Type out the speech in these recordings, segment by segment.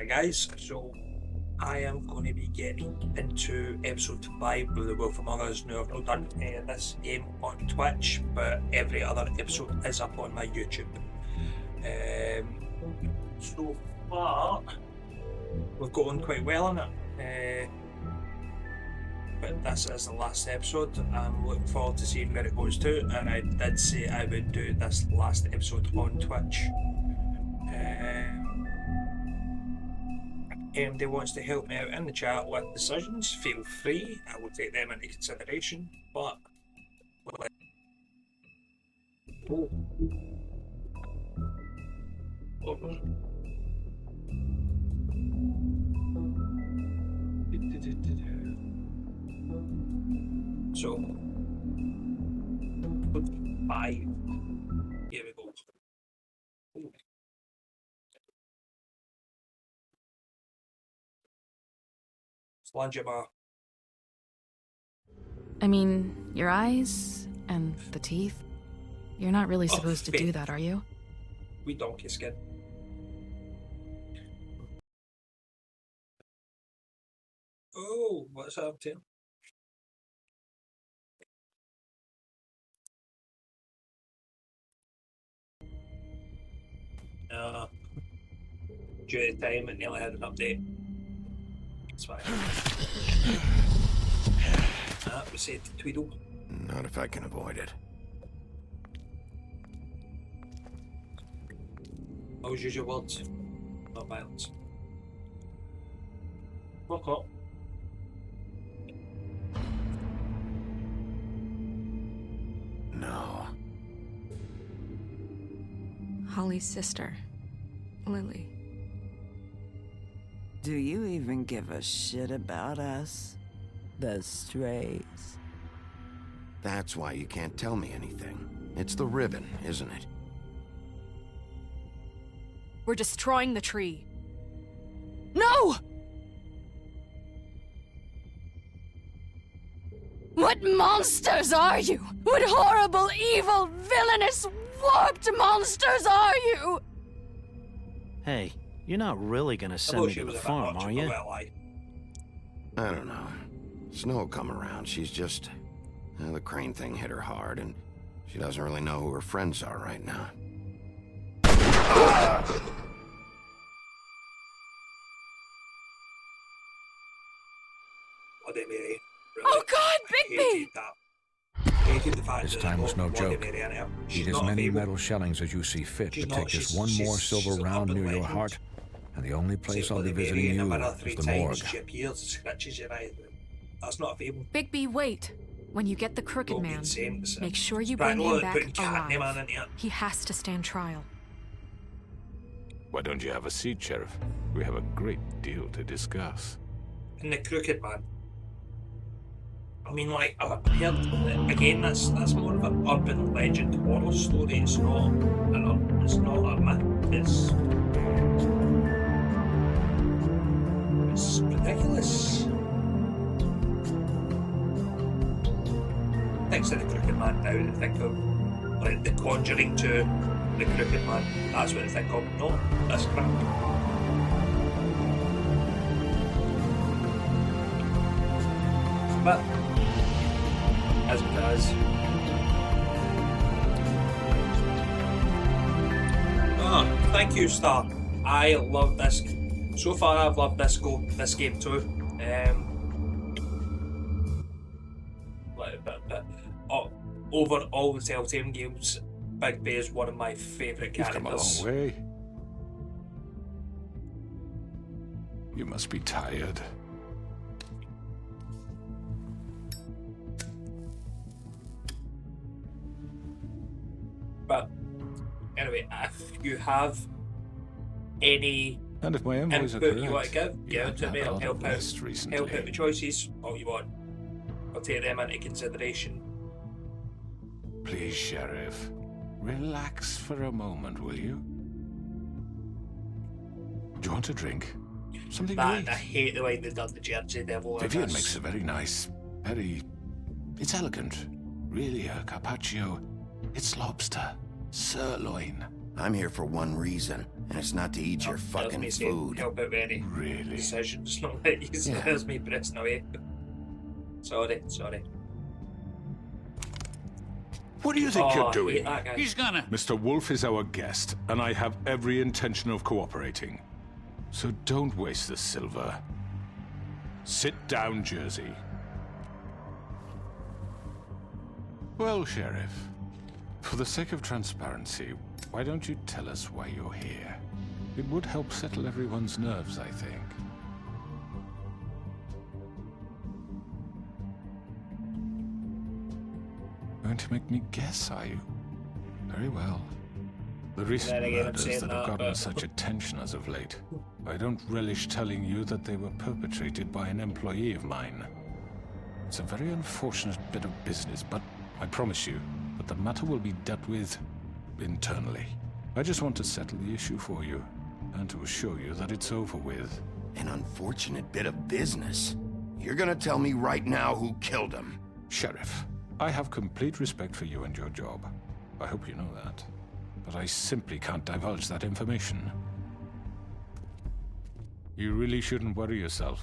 Guys, so I am going to be getting into episode 5 of The Wolf Among Us. Now, I've not done this game on Twitch, but every other episode is up on my YouTube. So far, we've got on quite well on it, but this is the last episode. I'm looking forward to seeing where it goes to, and I did say I would do this last episode on Twitch. Anybody wants to help me out in the chat with decisions, feel free. I will take them into consideration. But so 5. Here we go. I mean, your eyes and the teeth. You're not really supposed to do that, are you? We donkey skin. Oh, what's up, Tim? Due to time, it nearly had an update. It's fine. We saved the Tweedle. Not if I can avoid it. Always use your words, not violence. Walk up. No. Holly's sister, Lily. Do you even give a shit about us? The Strays. That's why you can't tell me anything. It's the ribbon, isn't it? We're destroying the tree. No! What monsters are you? What horrible, evil, villainous, warped monsters are you? Hey, you're not really gonna send me to the farm, are you? I don't know. Snow will come around. She's just... the crane thing hit her hard, and she doesn't really know who her friends are right now. Really, oh God, Bigby! This time was no joke. Eat as many metal shellings as you see fit, but take just one more silver round near your heart, and the only place I'll be visiting you is the morgue. That's not a fable. Bigby, wait. When you get the Crooked Man, make sure you Right, bring no, him back putting Catnip alive. in here. He has to stand trial. Why don't you have a seat, Sheriff? We have a great deal to discuss. And the Crooked Man. I mean, like, I've heard, again, that's more of an urban legend horror story. It's not a myth. It's ridiculous. Thanks to the Crooked Man now to think of, like, The Conjuring 2, the Crooked Man. That's what I think of. No, that's crap. But as it does. Oh, thank you, Star. I love this. So far, I've loved this game too. Over all the Telltale games, Bigby is one of my favourite characters. You've come a long way. You must be tired. But anyway, if you have any And if my envoys are input correct, you want to give you it to have me. had a I'll lot help of out. rest recently. Help out with choices. All you want. I'll take them into consideration. Please, Sheriff. relax for a moment, will you? Do you want a drink? Something to I eat? hate the way they've done the Jersey Devil. in Vivian this. makes a very nice, it's elegant. Really, a carpaccio. It's lobster. Sirloin. I'm here for one reason, and it's not to eat your fucking food. Help out with any Really? decisions, not like you. Yeah. There's me pressing away. Sorry. What do you think you're I hate doing? that guy. He's gonna. Mr. Wolf is our guest, and I have every intention of cooperating. So don't waste the silver. Sit down, Jersey. Well, Sheriff, for the sake of transparency, why don't you tell us why you're here? It would help settle everyone's nerves, I think. Going to make me guess, are you? Very well. The recent Then again, I'm murders saying that have that, gotten but- such attention as of late, I don't relish telling you that they were perpetrated by an employee of mine. It's a very unfortunate bit of business, but I promise you that the matter will be dealt with internally. I just want to settle the issue for you, and to assure you that it's over with. An unfortunate bit of business. You're gonna tell me right now who killed him. Sheriff, I have complete respect for you and your job. I hope you know that. But I simply can't divulge that information. You really shouldn't worry yourself.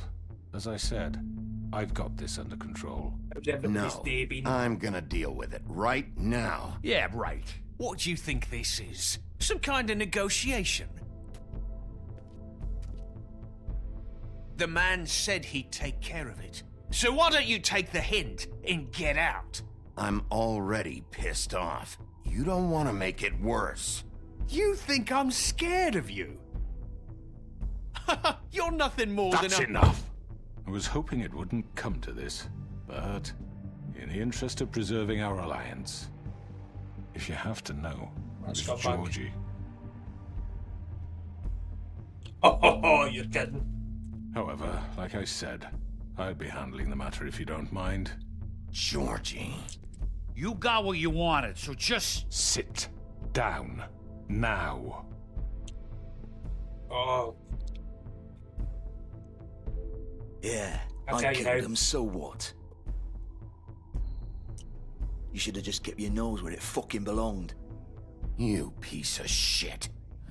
As I said, I've got this under control. No, I'm gonna deal with it right now. Yeah, right. What do you think this is? Some kind of negotiation? The man said he'd take care of it. So why don't you take the hint and get out? I'm already pissed off. You don't want to make it worse. You think I'm scared of you? You're nothing more than That's a... enough! I was hoping it wouldn't come to this, but in the interest of preserving our alliance, if you have to know, Let's it's go back. Georgie. Oh, you're kidding. However, like I said, I'll be handling the matter if you don't mind. Georgie. You got what you wanted, so just... Sit down. Now. Oh, Yeah, I'll I tell you killed now. him, so what? You should have just kept your nose where it fucking belonged. You piece of shit.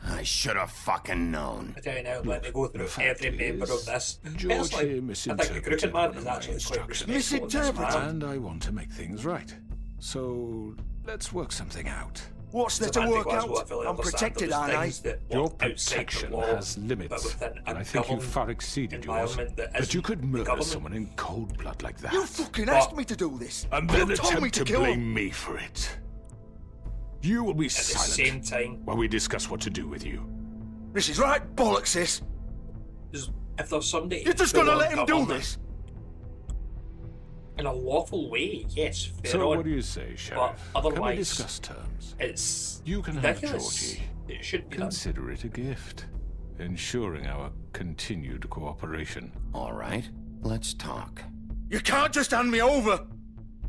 I should have fucking known. I tell you now, let me go through every member of this. George Personally, here I think the misinterpreted Crooked Man one is of my actually quite instructions. respectful of this man. And I want to make things right. So, let's work something out. What's there It's a to man work that out? goes, "Well, I I'm understand protected, there's aren't I? things that Your walk outside the protection law, has but limits, within a and I think you government far exceeded yours. environment that But you isn't could the murder government. someone in cold blood like that. You fucking But- asked me to do this. And then you told me attempt to to kill blame him. me for it. You will be At the silent same time, while we discuss what to do with you. This is right bollocks, sis. if there's somebody You're just who gonna will let him do govern this? in a lawful way, yes, fair So on. what do you say, Sheriff? Can we otherwise, discuss terms? It's You can have ridiculous. Georgie. It should be done. Consider it a gift, ensuring our continued cooperation. All right, let's talk. You can't just hand me over.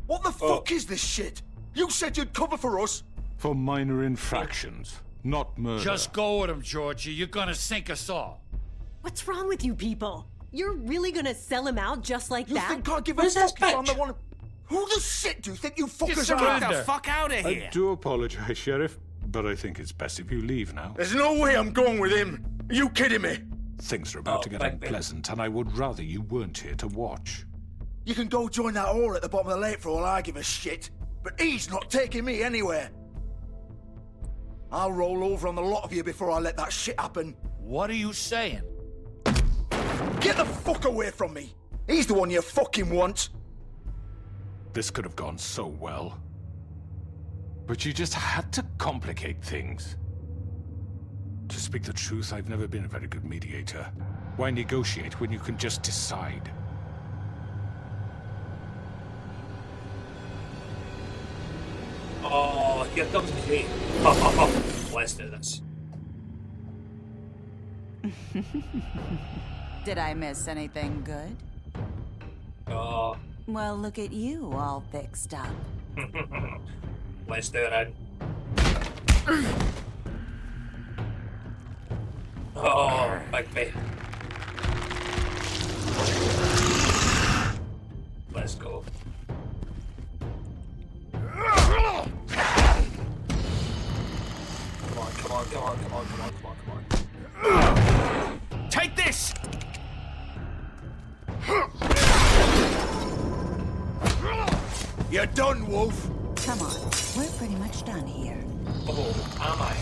What the Oh. fuck is this shit? You said you'd cover for us. For minor infractions, not murder. Just go with him, Georgie. You're gonna sink us all. What's wrong with you people? You're really gonna sell him out just like You that? think I give a Who's this fuck if I'm the bitch? one... Who the shit do you think you fuckers Just are? get the fuck out of I here. do apologize, Sheriff, but I think it's best if you leave now. There's no way I'm going with him. Are you kidding me? Things are about Oh, to get thank me. unpleasant, and I would rather you weren't here to watch. You can go join that whore at the bottom of the lake for all I give a shit. But he's not taking me anywhere. I'll roll over on the lot of you before I let that shit happen. What are you saying? Get the fuck away from me. He's the one you fucking want. This could have gone so well. But you just had to complicate things. To speak the truth, I've never been a very good mediator. Why negotiate when you can just decide? Oh, here comes the day. Let's do this. Did I miss anything good? Oh, Well, look at you all fixed up. let's do it then. Oh, Bigby. Let's go. Come on. Take this! You're done, Wolf. Come on, we're pretty much done here. Oh, am I?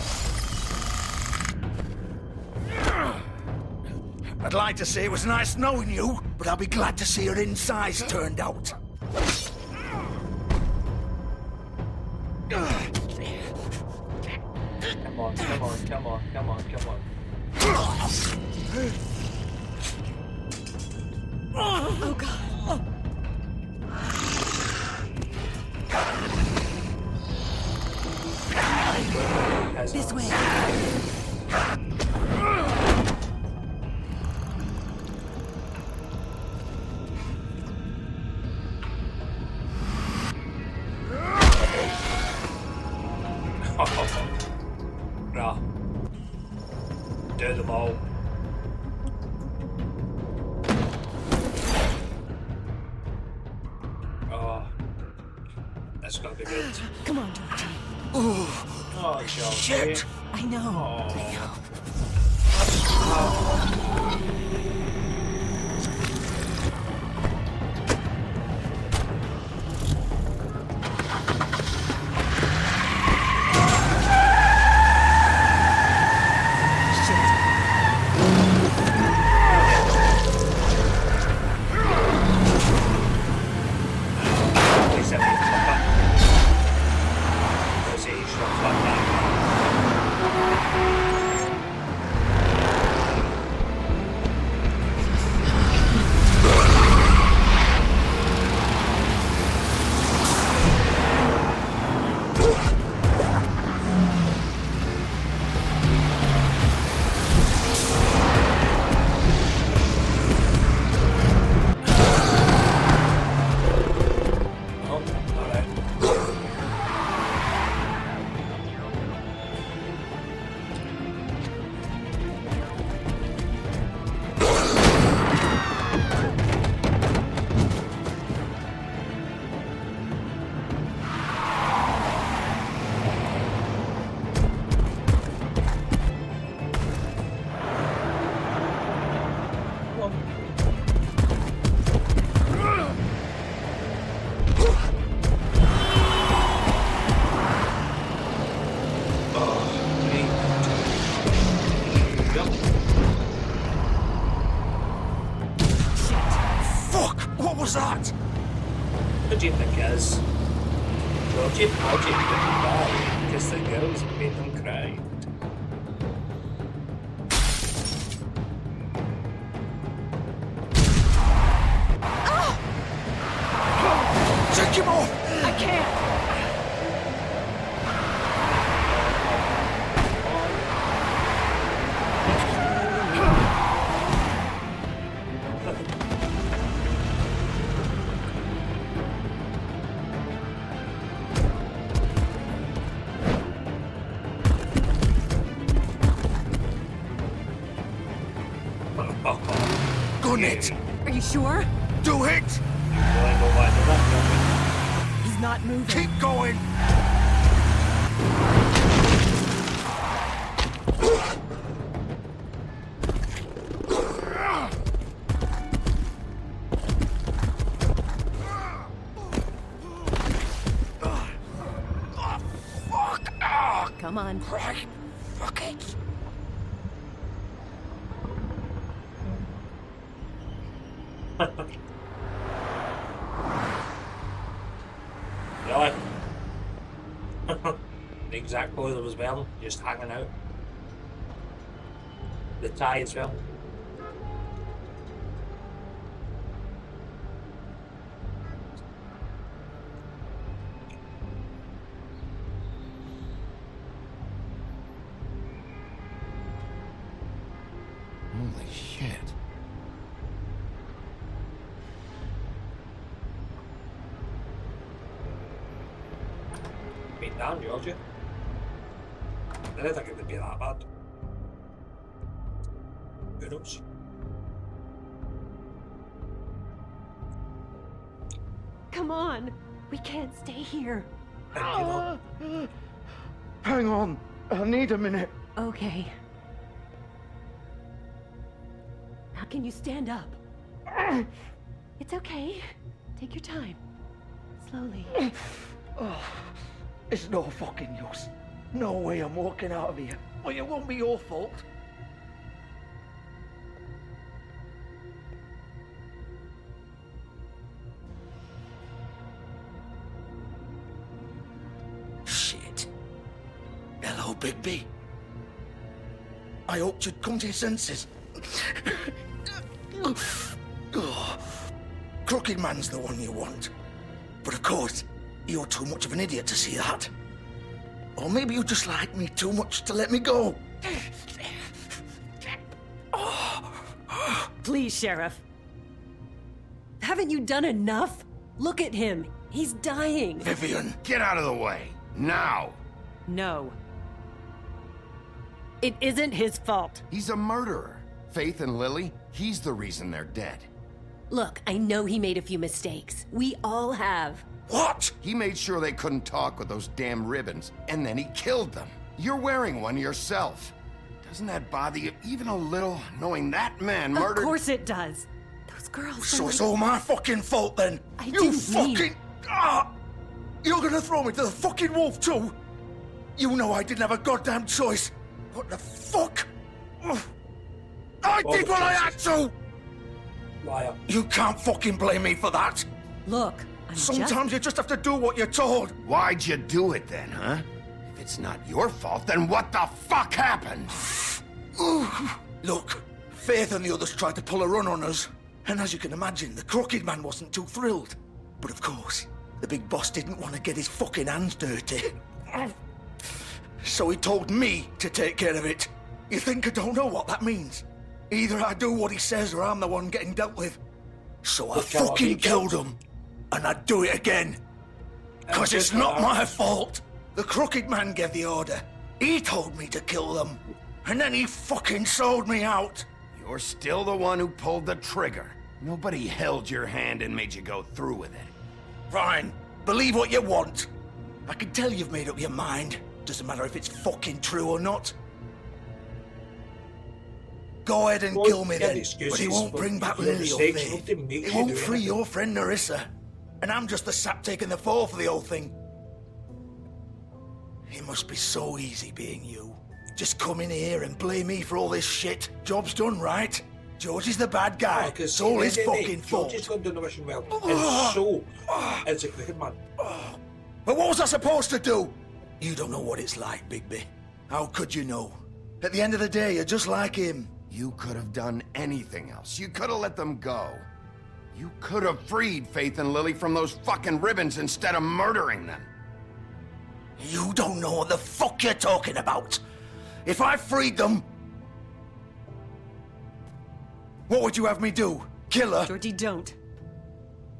I'd like to say it was nice knowing you, but I'll be glad to see your insides turned out. Come on. Oh, God. This way. Bruh. Do them all. Oh. That's gotta be good. Come on, Georgie. Oh, Georgie. Shit! I know. What do you think it is? Georgie didn't die because the girls made them cry. Take him off! I can't. Gun it! Are you sure? Do it! He's not moving. Keep going! Come on. Right. Fuck it. Really? The exact clothes I was wearing, just hanging out. The tie as well. Holy shit. Been down, Georgia. didn't think it would be that bad. Who knows? Come on. We can't stay here. Hang on. I need a minute. Okay. Now can you stand up? It's okay. Take your time. Slowly. Oh, it's no fucking use. No way I'm walking out of here. Well, it won't be your fault. Shit. Hello, Bigby. I hoped you'd come to your senses. Oh, Crooked Man's the one you want. But of course, you're too much of an idiot to see that. Or maybe you just like me too much to let me go. Please, Sheriff. Haven't you done enough? Look at him. He's dying. Vivian, get out of the way. Now. No. It isn't his fault. He's a murderer. Faith and Lily, he's the reason they're dead. Look, I know he made a few mistakes. We all have. What? He made sure they couldn't talk with those damn ribbons, and then he killed them. You're wearing one yourself. Doesn't that bother you even a little, knowing that man murdered— Of course it does. Those girls— So it's all my fucking fault then? You fucking— You're gonna throw me to the fucking wolf too? You know I didn't have a goddamn choice. What the fuck? I did what I had to! Liar. You can't fucking blame me for that. Look, Sometimes you just have to do what you're told. Why'd you do it then, huh? If it's not your fault, then what the fuck happened? Look, Faith and the others tried to pull a run on us. And as you can imagine, the Crooked Man wasn't too thrilled. But of course, the big boss didn't want to get his fucking hands dirty. So he told me to take care of it. You think I don't know what that means? Either I do what he says or I'm the one getting dealt with. So I fucking killed him. And I'd do it again. Because it's not my fault. The Crooked Man gave the order. He told me to kill them. And then he fucking sold me out. You're still the one who pulled the trigger. Nobody held your hand and made you go through with it. Fine. Believe what you want. I can tell you've made up your mind. Doesn't matter if it's fucking true or not. Go ahead and kill me then, but he won't bring back Lily or Faith. He won't free your friend Nerissa. And I'm just the sap taking the fall for the whole thing. It must be so easy being you. Just come in here and blame me for all this shit. Job's done, right? George is the bad guy. It's all his fucking fault. George is going to do the mission well. And so, it's a Crooked Man. But what was I supposed to do? You don't know what it's like, Bigby. How could you know? At the end of the day, you're just like him. You could have done anything else. You could have let them go. You could have freed Faith and Lily from those fucking ribbons instead of murdering them. You don't know what the fuck you're talking about. If I freed them... What would you have me do? Kill her? Georgie, don't.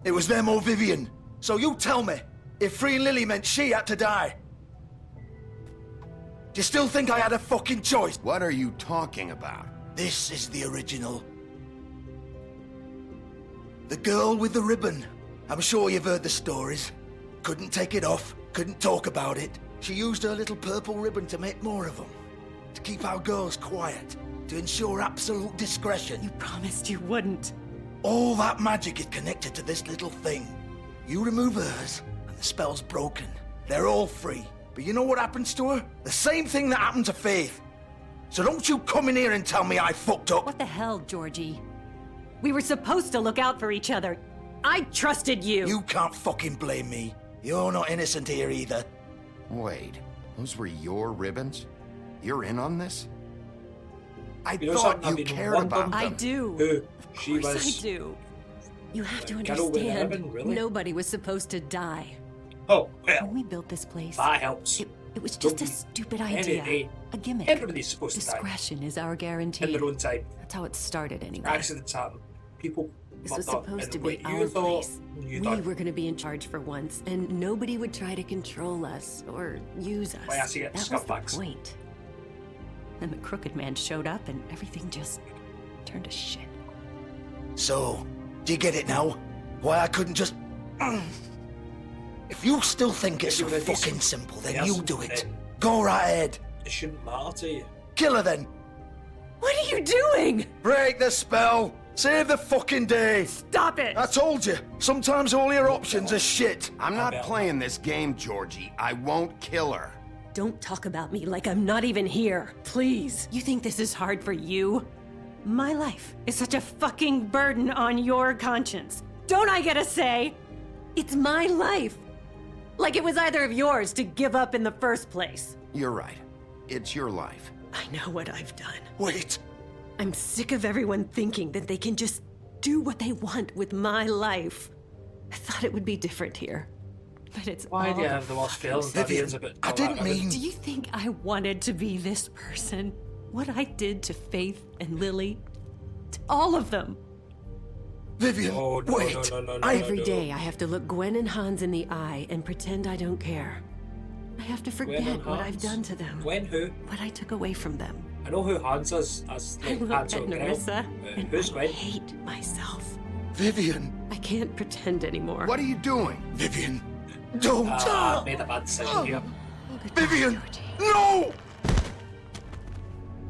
It was them or Vivian. So you tell me, if freeing Lily meant she had to die, do you still think I had a fucking choice? What are you talking about? This is the original. The girl with the ribbon. I'm sure you've heard the stories. Couldn't take it off, couldn't talk about it. She used her little purple ribbon to make more of them. To keep our girls quiet. To ensure absolute discretion. You promised you wouldn't. All that magic is connected to this little thing. You remove hers, and the spell's broken. They're all free. But you know what happens to her? The same thing that happened to Faith. So don't you come in here and tell me I fucked up. What the hell, Georgie? We were supposed to look out for each other. I trusted you. You can't fucking blame me. You're not innocent here either. Wait, those were your ribbons? You're in on this? I You know thought something? you I've been cared wondering about them. I do. Who Of she course was. I do. You have to Girl with the understand. ribbon, really? Nobody was supposed to die. Oh, well, When we built this place, that helps. it was just a stupid idea. A gimmick. Everybody's supposed to die Discretion is our guarantee. in their own time. That's how it started anyway. Accidents happen. People This was fucked up supposed in to the way be you our thought place. you We done. were going to be in charge for once, and nobody would try to control us or use us. Why, I see it, That was the scumbags. point. Then the Crooked Man showed up and everything just turned to shit. So, do you get it now? Why I couldn't just... If you still think it's so fucking simple, then you do it. Go right ahead. It shouldn't matter to you. Kill her then. What are you doing? Break the spell. Save the fucking day. Stop it. I told you. Sometimes all your options are shit. I'm not playing this game, Georgie. I won't kill her. Don't talk about me like I'm not even here. Please. You think this is hard for you? My life is such a fucking burden on your conscience. Don't I get a say? It's my life. Like it was either of yours to give up in the first place. You're right. It's your life. I know what I've done. Wait. I'm sick of everyone thinking that they can just do what they want with my life. I thought it would be different here. But it's Why do you have the worst feelings? Vivian, I didn't mean... Do you think I wanted to be this person? What I did to Faith and Lily? To all of them? Vivian, wait. Every day I have to look Gwen and Hans in the eye and pretend I don't care. I have to forget what I've done to them. Gwen who? What I took away from them. I know who Hans is. I look at Nerissa and who's Gwen? I hate myself. Vivian. I can't pretend anymore. What are you doing? Vivian, don't. I made a bad decision here. Vivian, no!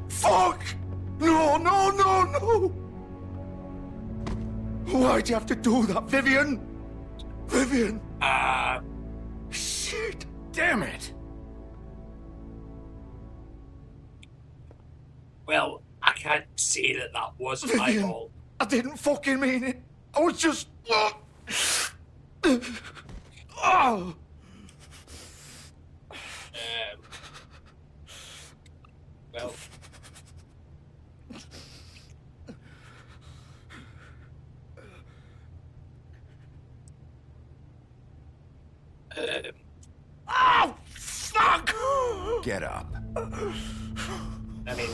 Fuck! No, no, no, no! Why'd you have to do that, Vivian? Vivian! Shit! Damn it! Well, I can't say that wasn't my Vivian, fault. I didn't fucking mean it. I was just... Oh! Well... Oh, fuck! Get up. I mean,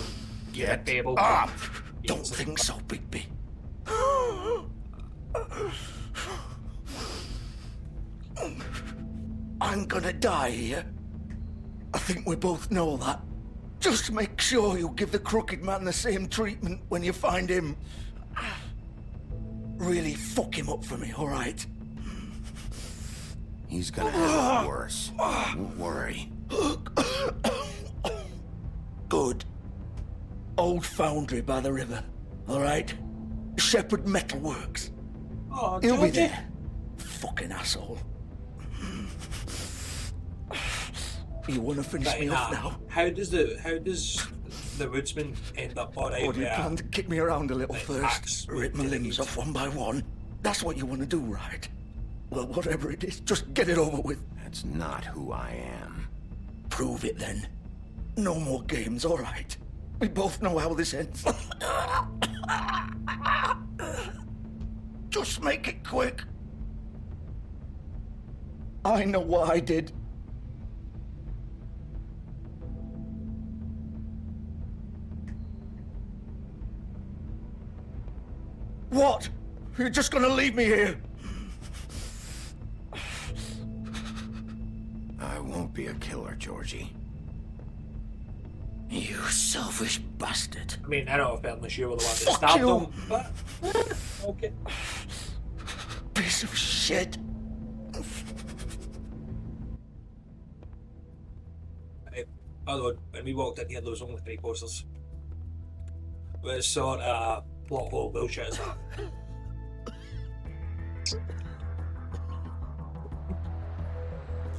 Get be able up! Don't think so, Bigby. I'm gonna die here. I think we both know that. Just make sure you give the Crooked Man the same treatment when you find him. Really fuck him up for me, all right? He's gonna have it worse. Don't worry. Good. Old foundry by the river, all right? Shepherd Metalworks. Oh, He'll be Georgie. there. Fucking asshole. You want to finish me off now? How does the woodsman end up alright? Or do you plan to kick me around a little first? Rip my limbs off one by one? That's what you want to do, right? Well, whatever it is, just get it over with. That's not who I am. Prove it then. No more games, all right? We both know how this ends. Just make it quick. I know what I did. What? You're just gonna leave me here? I won't be a killer, Georgie. You selfish bastard. I mean, I don't know if unless you were the one that Fuck stabbed you. him, but okay. Piece of shit. Although when we walked in here, there was only 3 posters. What sort of plot hole bullshit is that?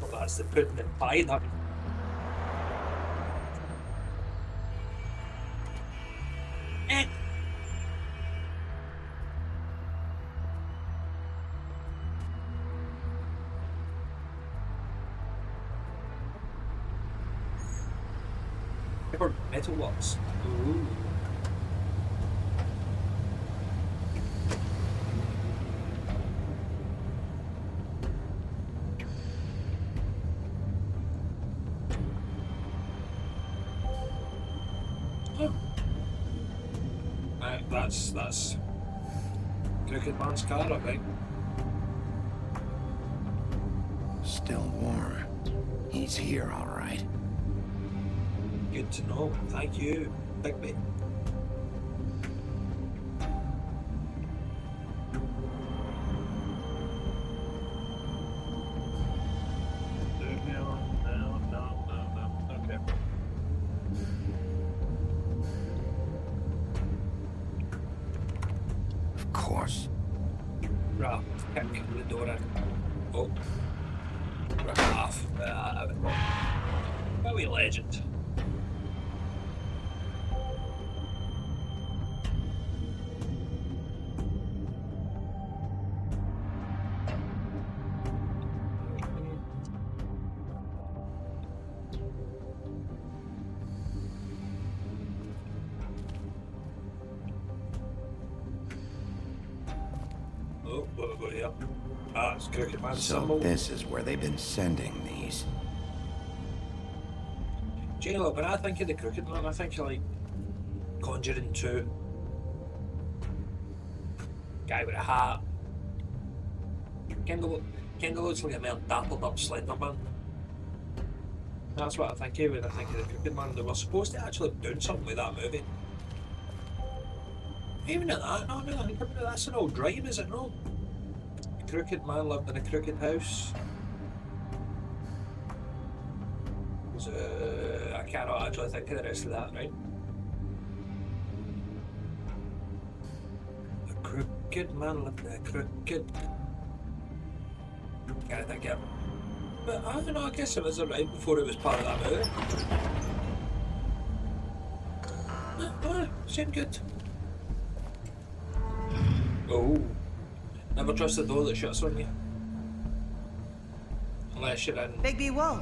Well, that's the pudding and pie, that. Metalworks. Ooh. Right, that's Crooked Man's car, I think. Still warm. He's here, all right. Good to know. Thank you, Bigby. No. Okay. Of course. Right, kick the door in. Oh. Rip it off. A wee legend. Oh, what have we got here? Ah, it's Crooked Man's So symbol. this is where they've been sending these. Do you know, when I think of the Crooked Man, I think of like Conjuring 2. Guy with a hat. Kind of looks like a more dappled up Slender Man. That's what I think of when I think of the Crooked Man. They were supposed to actually be doing something with that movie. Even at that, no, I think about it, that's an old rhyme, is it not? A crooked man lived in a crooked house. I cannot actually think of the rest of that, right? A crooked man lived in a crooked... Can't think of it. But I don't know, I guess it was a rhyme before it was part of that movie. Seemed good. Oh. Never trust the door that shuts on you. Unless you're in... Bigby Wolf.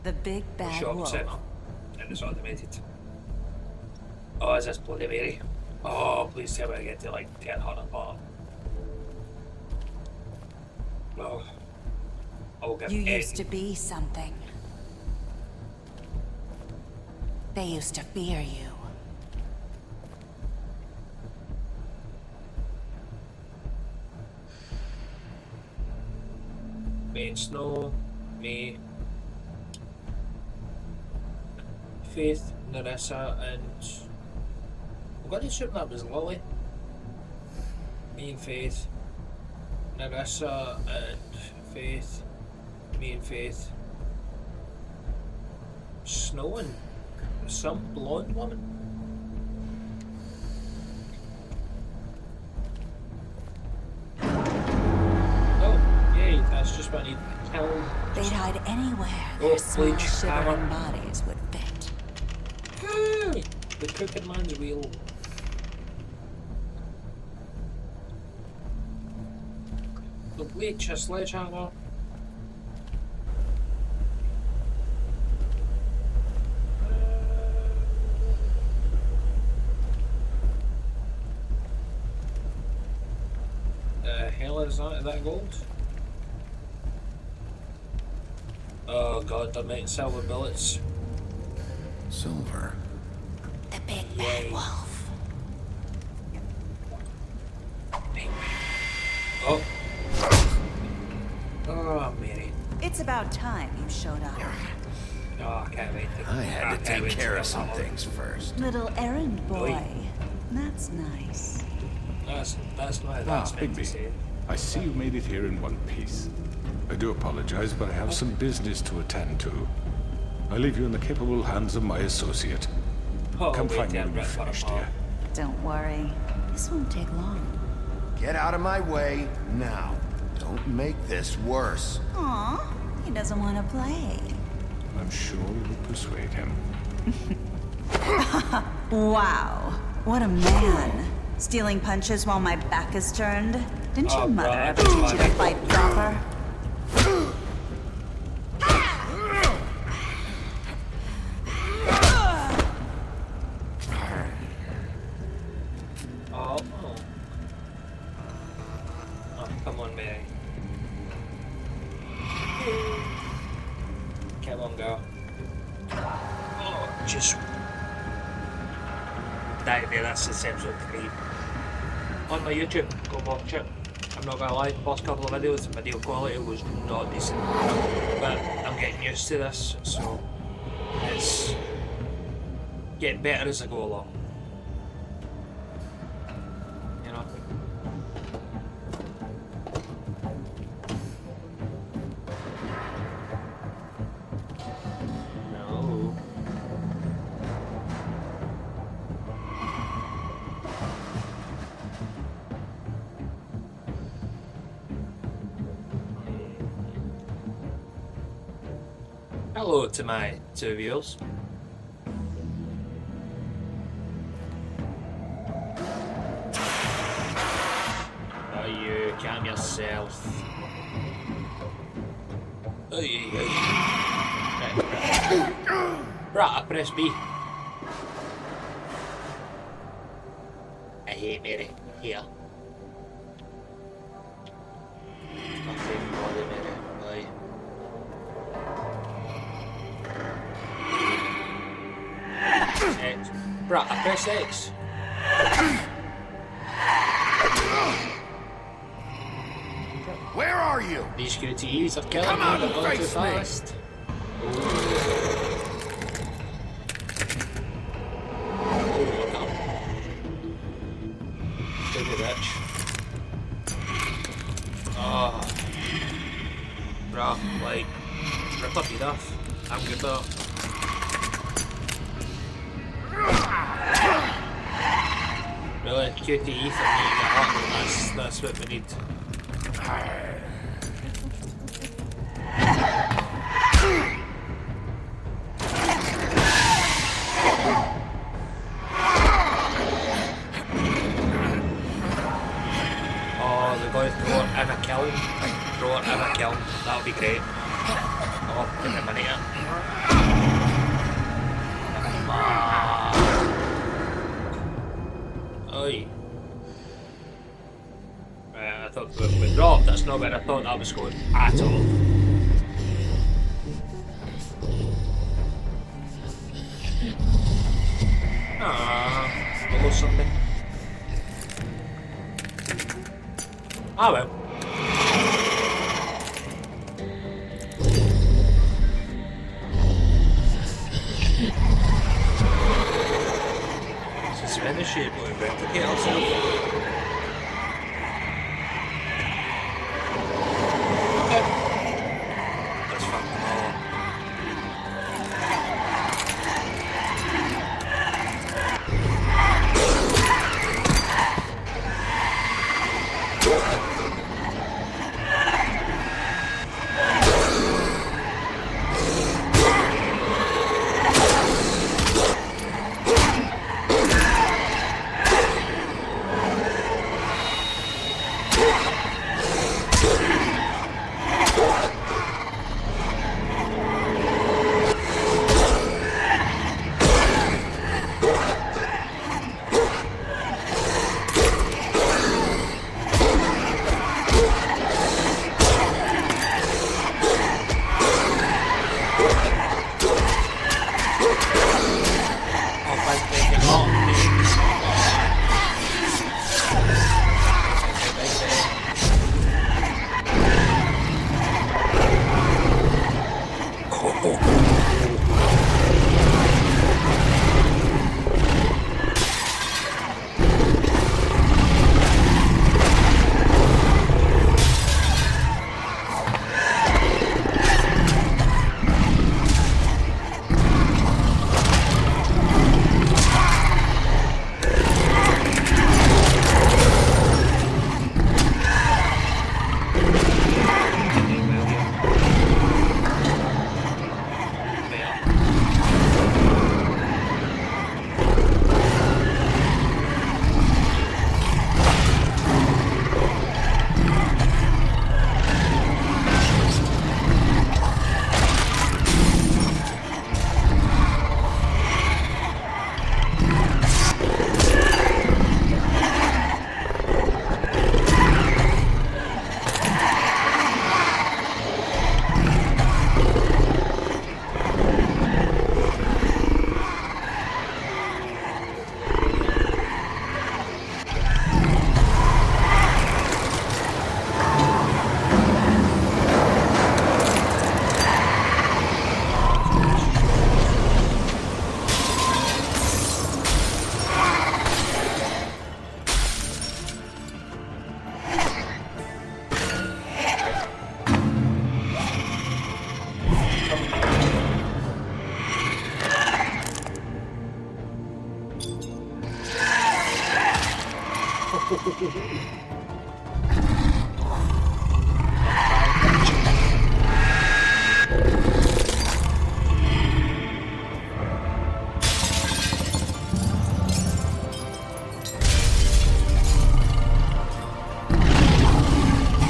The big bad shopping wolf. centre. And it's automated. Oh, is this Bloody Mary? Oh, please tell me I get to like 10 hundred bar. No. I'll give You any. used to be something. They used to fear you. Me and Snow, me, Faith, Nerissa, and I'm going to assume that was Lily. Me and Faith, Nerissa and Faith, me and Faith, Snow and some blonde woman. That's just what I need to kill. They'd hide anywhere their small bleach shivering hammer. bodies would fit. The Crooked Man's wheel. The bleach, a sledgehammer. The hell is that? Is that gold? Oh god, they're making silver bullets. Silver. The big bad wolf. Oh. Oh, Mary. It's about time you showed up. Oh, I can't wait to... I had to take care of some things first. Little errand boy. That's nice. That's not meant to say. I see you made it here in one piece. I do apologize, but I have some business to attend to. I leave you in the capable hands of my associate. Come find me when you're finished here. Don't worry. This won't take long. Get out of my way now. Don't make this worse. Aw, he doesn't want to play. I'm sure you'll persuade him. Wow, what a man. Stealing punches while my back is turned? Didn't your mother ever teach you to fight proper? Oh, come on, Mary. Come on, girl. Oh, just... That's the episode 3. On my YouTube, go watch it. I'm not gonna lie, the first couple of videos, the video quality was not decent. But I'm I'm getting used to this, so it's getting better as I go along. You know? No. Hello to my two viewers. Oh, you calm yourself. Oh, right, I press B. I hate Mary. Here. Nothing bother Mary. Bye. X. Right, I press X. Where are you? These securities are killing Come on me, and they're going too face me. fast. Oh, look up. Stupid bitch. Oh. Bruh, like, rip up your duff. I'm good though. Really, QTE for me to get up, that's what we need. Oh, the guy throw it in a kiln. Throw it in a kiln. That would be great. Oh, give me a minute here. Oi. Right, I thought we dropped. That's not where I thought that was going at all. Almost something. Ah well. Suspend the shape will replicate ourselves. That's fucking all.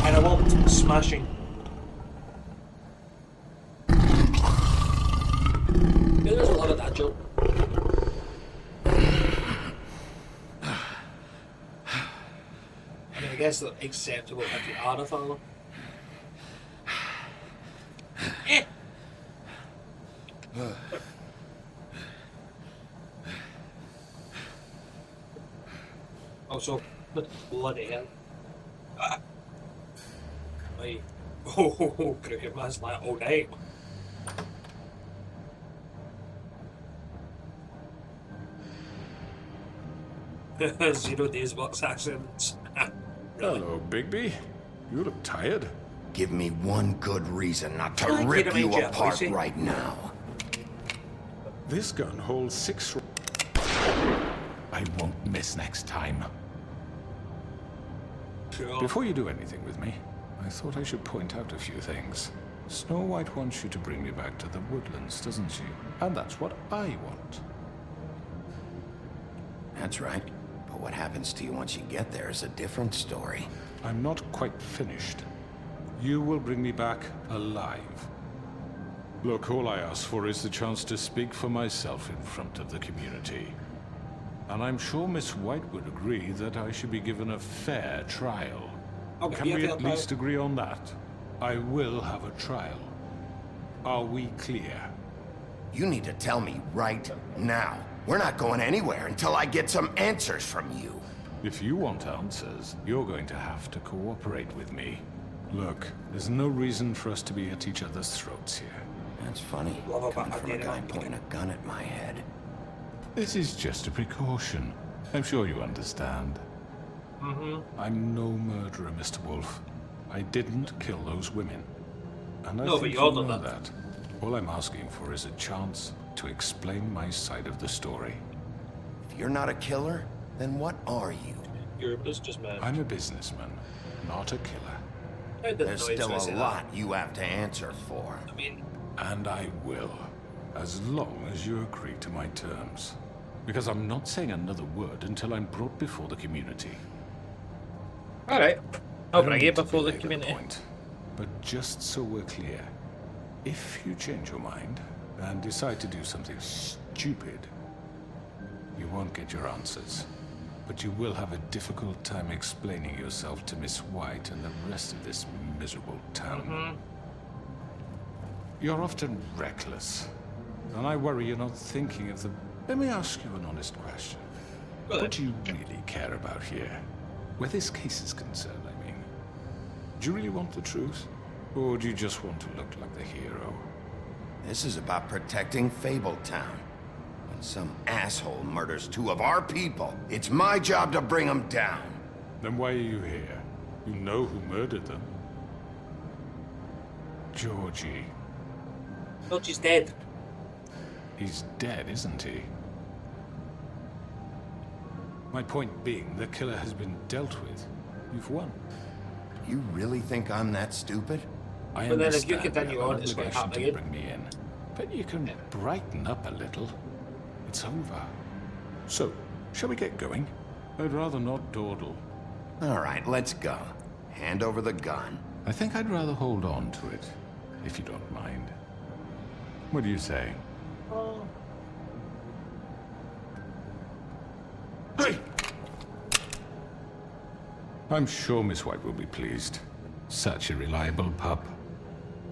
And I want smashing. There's a lot of that joke. I mean, I guess it's acceptable if you are a father. Also, bloody hell. Right. Oh, cricket man's like all night. Zero days works accidents. Hello, Bigby. You look tired. Give me one good reason not to Can I rip get you him in apart jail, right now. This gun holds 6. I won't miss next time. Sure. Before you do anything with me, I thought I should point out a few things. Snow White wants you to bring me back to the woodlands, doesn't she? And that's what I want. That's right. But what happens to you once you get there is a different story. I'm not quite finished. You will bring me back alive. Look, all I ask for is the chance to speak for myself in front of the community. And I'm sure Miss White would agree that I should be given a fair trial. Okay, Can we at least agree on that? I will have a trial. Are we clear? You need to tell me right now. We're not going anywhere until I get some answers from you. If you want answers, you're going to have to cooperate with me. Look, there's no reason for us to be at each other's throats here. That's funny, coming from a guy pointing a gun at my head. This is just a precaution. I'm sure you understand. I'm no murderer, Mr. Wolf. I didn't kill those women. And I No, but think you you all know know that. that. All I'm asking for is a chance to explain my side of the story. If you're not a killer, then what are you? You're a businessman. I'm a businessman, not a killer. I didn't There's know he was still gonna a say lot you have to answer for. that. I mean, And I will, as long as you agree to my terms. Because I'm not saying another word until I'm brought before the community. alright. I'll I don't bring need it to before the belabor community. point, but just so we're clear, if you change your mind and decide to do something stupid, you won't get your answers. But you will have a difficult time explaining yourself to Miss White and the rest of this miserable town. You're often reckless, and I worry you're not thinking of the... Let me ask you an honest question. What do you really care about here? Where this case is concerned, I mean. Do you really want the truth? Or do you just want to look like the hero? This is about protecting Fabletown. When some asshole murders 2 of our people, it's my job to bring them down. Then why are you here? You know who murdered them. Georgie. Georgie's dead. He's dead, isn't he? My point being, the killer has been dealt with. You've won. You really think I'm that stupid? I But then if you understand continue you have on, an it's going to obligation happen to again. bring me in. But you can brighten up a little. It's over. So, shall we get going? I'd rather not dawdle. All right, let's go. Hand over the gun. I think I'd rather hold on to it, if you don't mind. What do you say? Hey! I'm sure Miss White will be pleased. Such a reliable pup.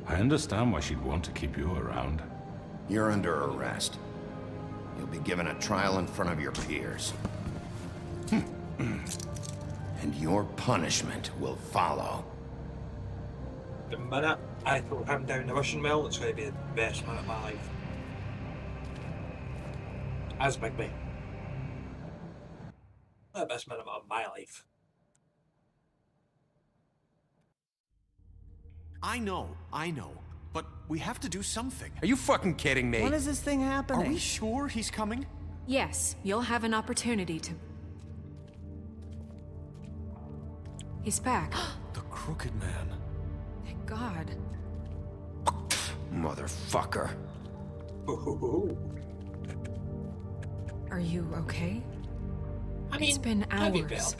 I understand why she'd want to keep you around. You're under arrest. You'll be given a trial in front of your peers. And your punishment will follow. The minute I throw him down the wishing well, it's going to be the best minute of my life. As Bigby. The best minute of my life. I know. But we have to do something. Are you fucking kidding me? When is this thing happening? Are we sure he's coming? Yes, you'll have an opportunity to. He's back. The Crooked Man. Thank God. Motherfucker. Are you okay? It's been I'd be hours. well.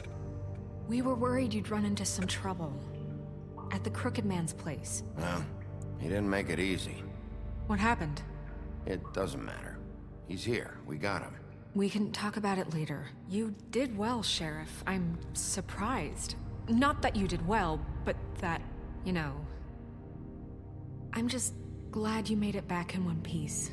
We were worried you'd run into some trouble. At the Crooked Man's place. Well, he didn't make it easy. What happened? It doesn't matter. He's here. We got him. We can talk about it later. You did well, Sheriff. I'm surprised. Not that you did well, but that, you know... I'm just glad you made it back in one piece.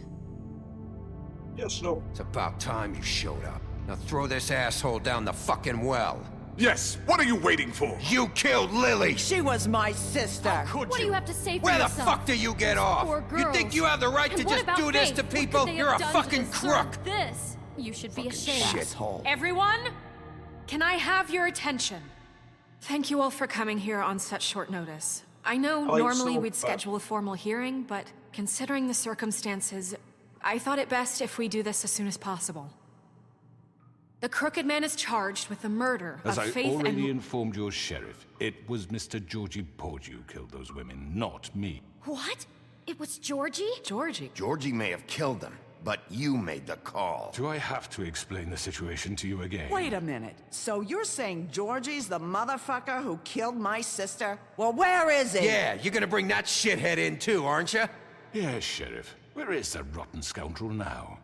Yes, no. It's about time you showed up. Now throw this asshole down the fucking well. Yes, what are you waiting for? You killed Lily! She was my sister. What do you have to say for Where the yourself? fuck do you get off? Poor You think girls. you have the right to And what just about do this Faith? to What could people? they You're a have done to fucking deserve crook! This. You should be ashamed. Shithole. Everyone, can I have your attention? Thank you all for coming here on such short notice. I know normally we'd schedule a formal hearing, but considering the circumstances, I thought it best if we do this as soon as possible. The Crooked Man is charged with the murder As of I Faith already and... informed your sheriff, it was Mr. Georgie Porge who killed those women, not me. What? It was Georgie? Georgie? Georgie may have killed them, but you made the call. Do I have to explain the situation to you again? Wait a minute. So you're saying Georgie's the motherfucker who killed my sister? Well, where is he? Yeah, you're gonna bring that shithead in too, aren't you? Yes, Sheriff. Where is that rotten scoundrel now?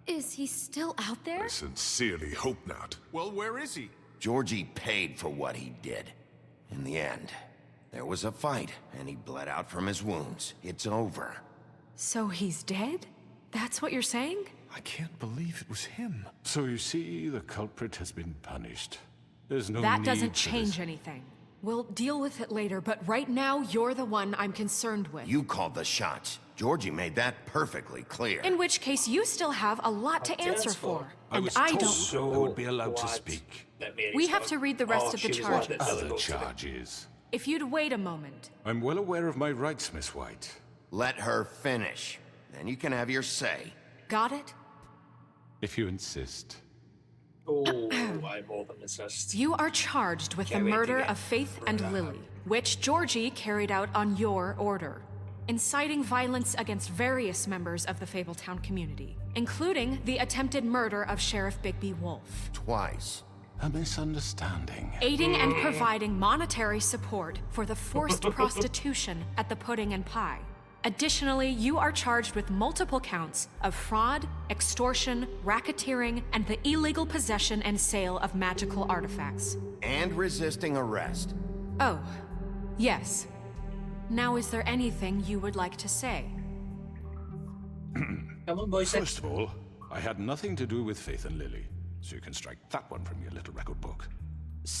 Is he still out there? I sincerely hope not. Well, where is he? Georgie paid for what he did. In the end, there was a fight, and he bled out from his wounds. It's over. So he's dead? That's what you're saying? I can't believe it was him. So you see, the culprit has been punished. There's no That need doesn't for change this. anything. We'll deal with it later, but right now, you're the one I'm concerned with. You called the shots. Georgie made that perfectly clear. In which case, you still have a lot to answer for. I And was I told don't... I would be allowed to speak. We have to read the rest of the charges. Other charges. If you'd wait a moment. I'm well aware of my rights, Miss White. Let her finish. Then you can have your say. Got it? If you insist. Oh, I more than insist. You are charged with the murder of Faith and Lily, which Georgie carried out on your order, inciting violence against various members of the Fabletown community, including the attempted murder of Sheriff Bigby Wolf. Twice. A misunderstanding. Aiding and providing monetary support for the forced prostitution at the Pudding and Pie. Additionally, you are charged with multiple counts of fraud, extortion, racketeering, and the illegal possession and sale of magical artifacts. And resisting arrest. Oh, yes. Now, is there anything you would like to say? Come on, boys. First of all, I had nothing to do with Faith and Lily, so you can strike that one from your little record book.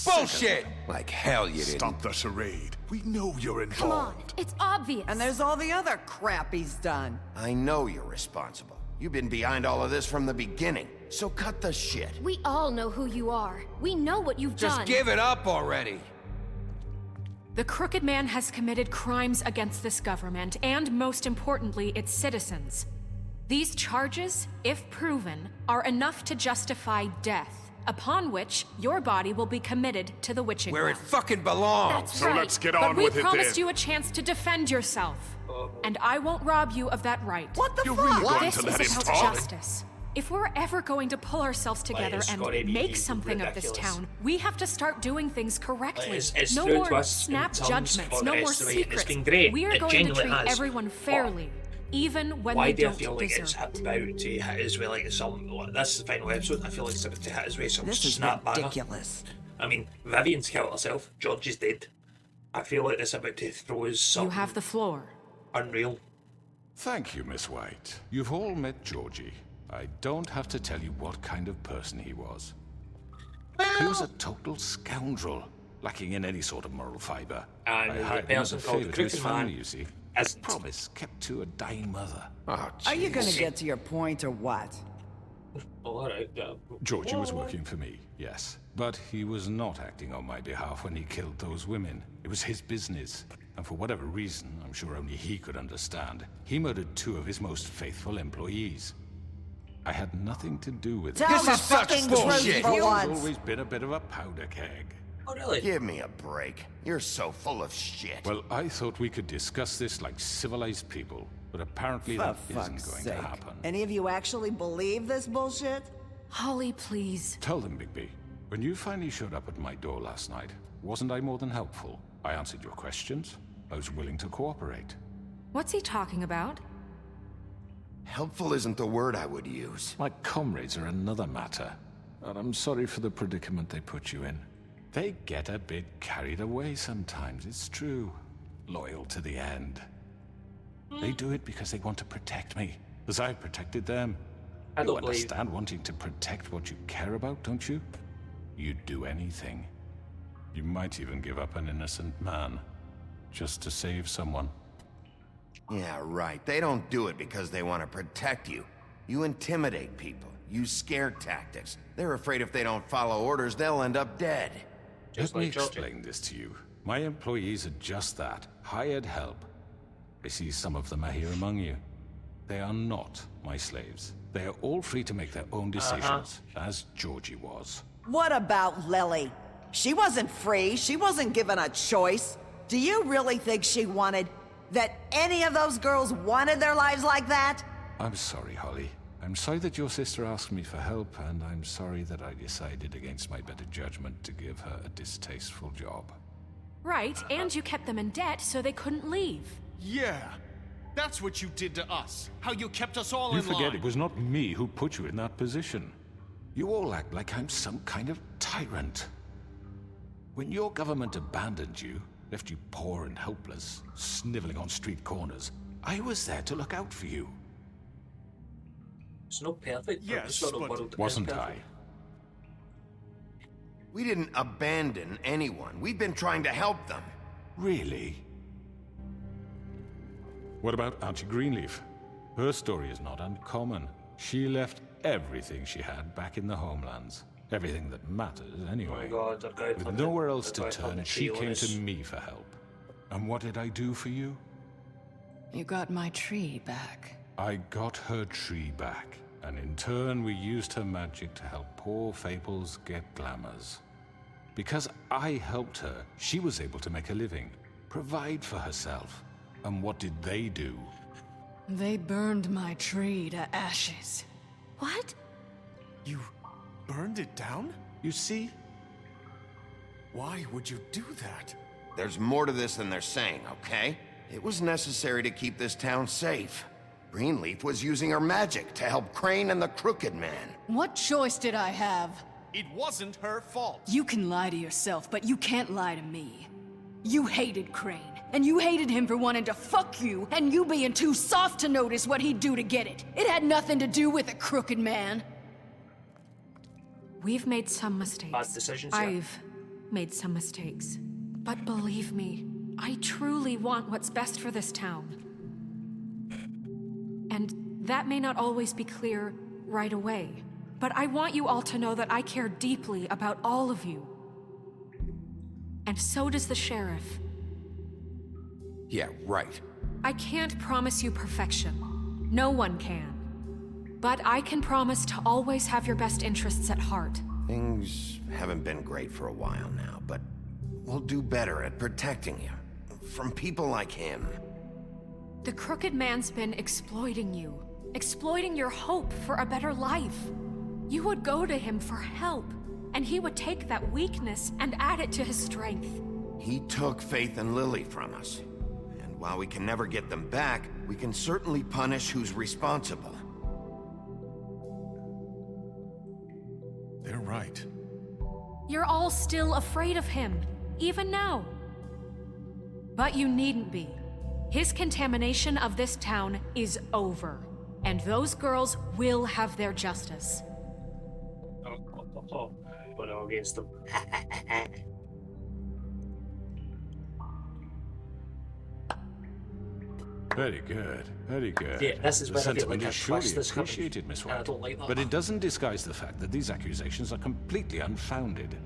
Bullshit! Like hell you didn't. Stop the charade. We know you're Come on, involved. it's obvious. And there's all the other crap he's done. I know you're responsible. You've been behind all of this from the beginning. So cut the shit. We all know who you are. We know what you've Just done. give it up already. The Crooked Man has committed crimes against this government and, most importantly, its citizens. These charges, if proven, are enough to justify death, upon which your body will be committed to the witching Where it well. fucking belongs. That's So right. let's get But on we with it promised then. you a chance to defend yourself. And I won't rob you of that right. What the You're fuck? really going This to let is him about talk? justice. If we're ever going to pull ourselves together it's and gotta be make something of this ridiculous. town, we have to start doing things correctly. It's No through more twists snap and turns judgments, for no the more rest of it, and it's secrets. been great. We are It going to genuinely treat has. everyone fairly, even when Why they do I don't feel like deserve it's it. about to hit us with like some? This is the final episode. I feel like it's about to hit us with some This is snap banger. ridiculous. I mean, Vivian's killed herself. George is dead. I feel like it's about to throw us You something have the floor. unreal. Thank you, Miss White. You've all met Georgie. I don't have to tell you what kind of person he was. He was a total scoundrel, lacking in any sort of moral fiber. And I the hired him as person a called favor the to his Crooked Man family, you see. as- Promise kept to a dying mother. Oh, Are you jeez. gonna get to your point or what? Oh, alright. Georgie was working for me, yes. But he was not acting on my behalf when he killed those women. It was his business. And for whatever reason, I'm sure only he could understand, he murdered 2 of his most faithful employees. I had nothing to do with it. Tell the fucking truth bullshit. for He's once. always been a bit of a powder keg. Oh, really? Give me a break. You're so full of shit. Well, I thought we could discuss this like civilized people, but apparently that isn't going to happen. Any of you actually believe this bullshit? Holly, please. Tell them, Bigby. When you finally showed up at my door last night, wasn't I more than helpful? I answered your questions. I was willing to cooperate. What's he talking about? Helpful isn't the word I would use. My comrades are another matter. And I'm sorry for the predicament they put you in. They get a bit carried away sometimes, it's true. Loyal to the end. They do it because they want to protect me, as I've protected them. You understand wanting to protect what you care about, don't you? You'd do anything. You might even give up an innocent man, just to save someone. Yeah, right. They don't do it because they want to protect you. You intimidate people, use scare tactics. They're afraid if they don't follow orders, they'll end up dead. Let me explain this to you. My employees are just that, hired help. I see some of them are here among you. They are not my slaves. They are all free to make their own decisions, as Georgie was. What about Lily? She wasn't free. She wasn't given a choice. Do you really think she wanted... that any of those girls wanted their lives like that? I'm sorry, Holly. I'm sorry that your sister asked me for help, and I'm sorry that I decided against my better judgment to give her a distasteful job. Right, and you kept them in debt so they couldn't leave. Yeah, that's what you did to us. How you kept us all in line. You forget it was not me who put you in that position. You all act like I'm some kind of tyrant. When your government abandoned you, left you poor and helpless, sniveling on street corners, I was there to look out for you. It's not perfect. Yes, but wasn't I? We didn't abandon anyone. We've been trying to help them. Really? What about Auntie Greenleaf? Her story is not uncommon. She left everything she had back in the homelands. Everything that matters, anyway. Oh my God, with nowhere else to turn, she came to me for help. And what did I do for you? You got my tree back. I got her tree back, and in turn we used her magic to help poor Fables get glamours. Because I helped her, she was able to make a living, provide for herself. And what did they do? They burned my tree to ashes. What? You burned it down? You see? Why would you do that? There's more to this than they're saying, okay? It was necessary to keep this town safe. Greenleaf was using her magic to help Crane and the Crooked Man. What choice did I have? It wasn't her fault. You can lie to yourself, but you can't lie to me. You hated Crane, and you hated him for wanting to fuck you, and you being too soft to notice what he'd do to get it. It had nothing to do with the Crooked Man. We've made some mistakes. Bad decisions, yeah. I've made some mistakes. But believe me, I truly want what's best for this town. And that may not always be clear right away, but I want you all to know that I care deeply about all of you. And so does the sheriff. Yeah, right. I can't promise you perfection. No one can. But I can promise to always have your best interests at heart. Things haven't been great for a while now, but we'll do better at protecting you. From people like him. The Crooked Man's been exploiting you. Exploiting your hope for a better life. You would go to him for help, and he would take that weakness and add it to his strength. He took Faith and Lily from us. And while we can never get them back, we can certainly punish who's responsible. They're right. You're all still afraid of him, even now. But you needn't be. His contamination of this town is over, and those girls will have their justice. But no against them. Very good, very good. Yeah, this is the where I feel sentiment like is I surely trust this company, appreciated, Miss and I White. don't like that. But it doesn't disguise the fact that these accusations are completely unfounded.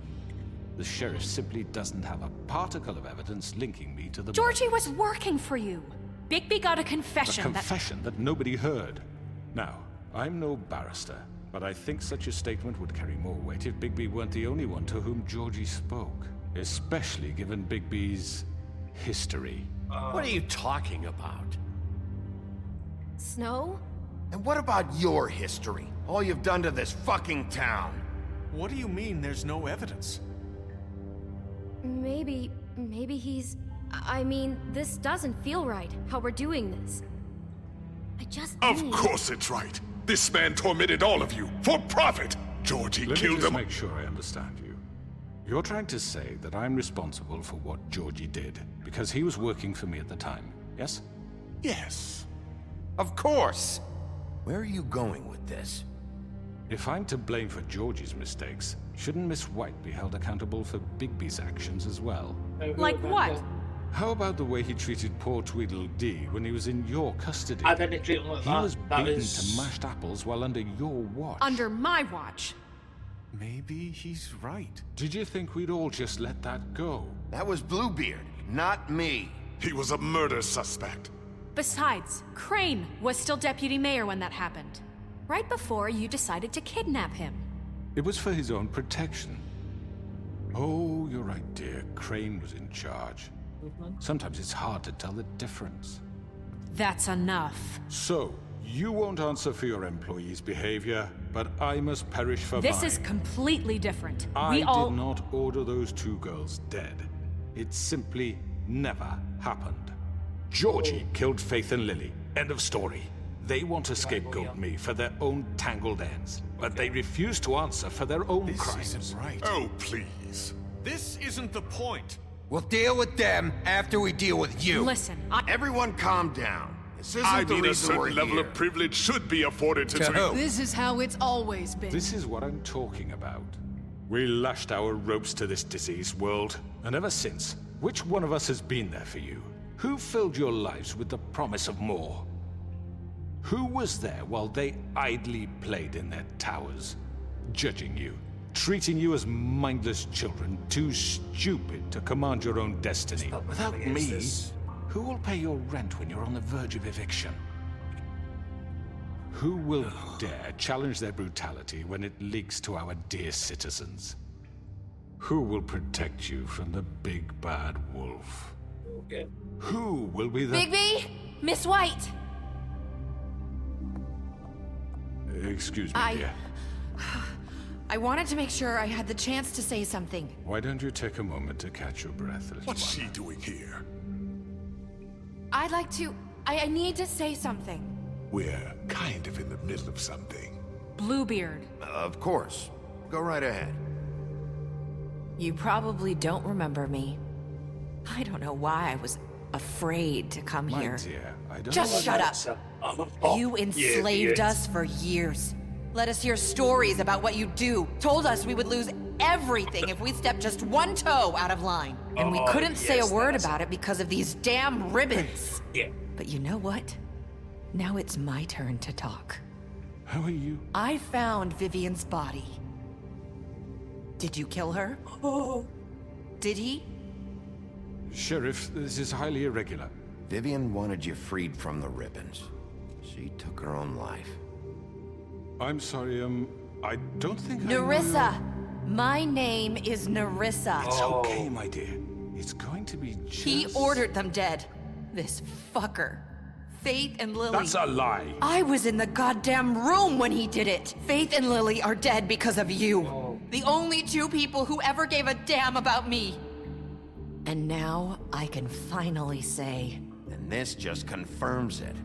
The sheriff simply doesn't have a particle of evidence linking me to the... Georgie was working for you. Bigby got a confession. A confession that nobody heard. Now, I'm no barrister, but I think such a statement would carry more weight if Bigby weren't the only one to whom Georgie spoke. especially given Bigby's history. What are you talking about? Snow? And what about your history? All you've done to this fucking town? What do you mean there's no evidence? Maybe he's... I mean, this doesn't feel right, how we're doing this. I just Of course it's right. This man tormented all of you, for profit! Georgie killed Let me him. just make sure I understand you. You're trying to say that I'm responsible for what Georgie did, because he was working for me at the time, yes? Yes. Of course! Where are you going with this? If I'm to blame for Georgie's mistakes, shouldn't Miss White be held accountable for Bigby's actions as well? Like what? How about the way he treated poor Tweedledee when he was in your custody? I didn't treat him like He that. was That beaten is- to mashed apples while under your watch. Under my watch. Maybe he's right. Did you think we'd all just let that go? That was Bluebeard, not me. He was a murder suspect. Besides, Crane was still deputy mayor when that happened. Right before you decided to kidnap him. It was for his own protection. Oh, you're right, dear. Crane was in charge. Sometimes it's hard to tell the difference. That's enough. So, you won't answer for your employees' behavior, but I must perish for This mine. is completely different. I We all... did not order those two girls dead. It simply never happened. Georgie killed Faith and Lily. End of story. They want to scapegoat me for their own tangled ends, but they refuse to answer for their own crimes. This isn't right. Oh, please. This isn't the point. We'll deal with them after we deal with you. Listen, Everyone calm down. This isn't I the mean, a reason we're certain level here. of privilege should be afforded to who? This is how it's always been. This is what I'm talking about. We lashed our ropes to this diseased world, and ever since, which one of us has been there for you? Who filled your lives with the promise of more? Who was there while they idly played in their towers, judging you, treating you as mindless children, too stupid to command your own destiny? Without me, who will pay your rent when you're on the verge of eviction? Who will dare challenge their brutality when it leaks to our dear citizens? Who will protect you from the big bad wolf? Okay. Who will be the... Bigby! Miss White! Excuse me, dear. I wanted to make sure I had the chance to say something. Why don't you take a moment to catch your breath, little What's one? she doing here? I'd like to... I need to say something. We're kind of in the middle of something. Bluebeard. Of course. Go right ahead. You probably don't remember me. I don't know why I was afraid to come My here. dear, I don't Just know shut what- up. You enslaved us for years. Let us hear stories about what you do. Told us we would lose everything if we stepped just one toe out of line. And we couldn't say a word about it because of these damn ribbons. Yeah. But you know what? Now it's my turn to talk. How are you? I found Vivian's body. Did you kill her? Oh. Did he? Sheriff, this is highly irregular. Vivian wanted you freed from the ribbons. She took her own life. I'm sorry, I don't think Nerissa! My name is Nerissa. It's okay, my dear. It's going to be just... He ordered them dead. This fucker. Faith and Lily. That's a lie. I was in the goddamn room when he did it. Faith and Lily are dead because of you. The only two people who ever gave a damn about me. And now I can finally say... And this just confirms it.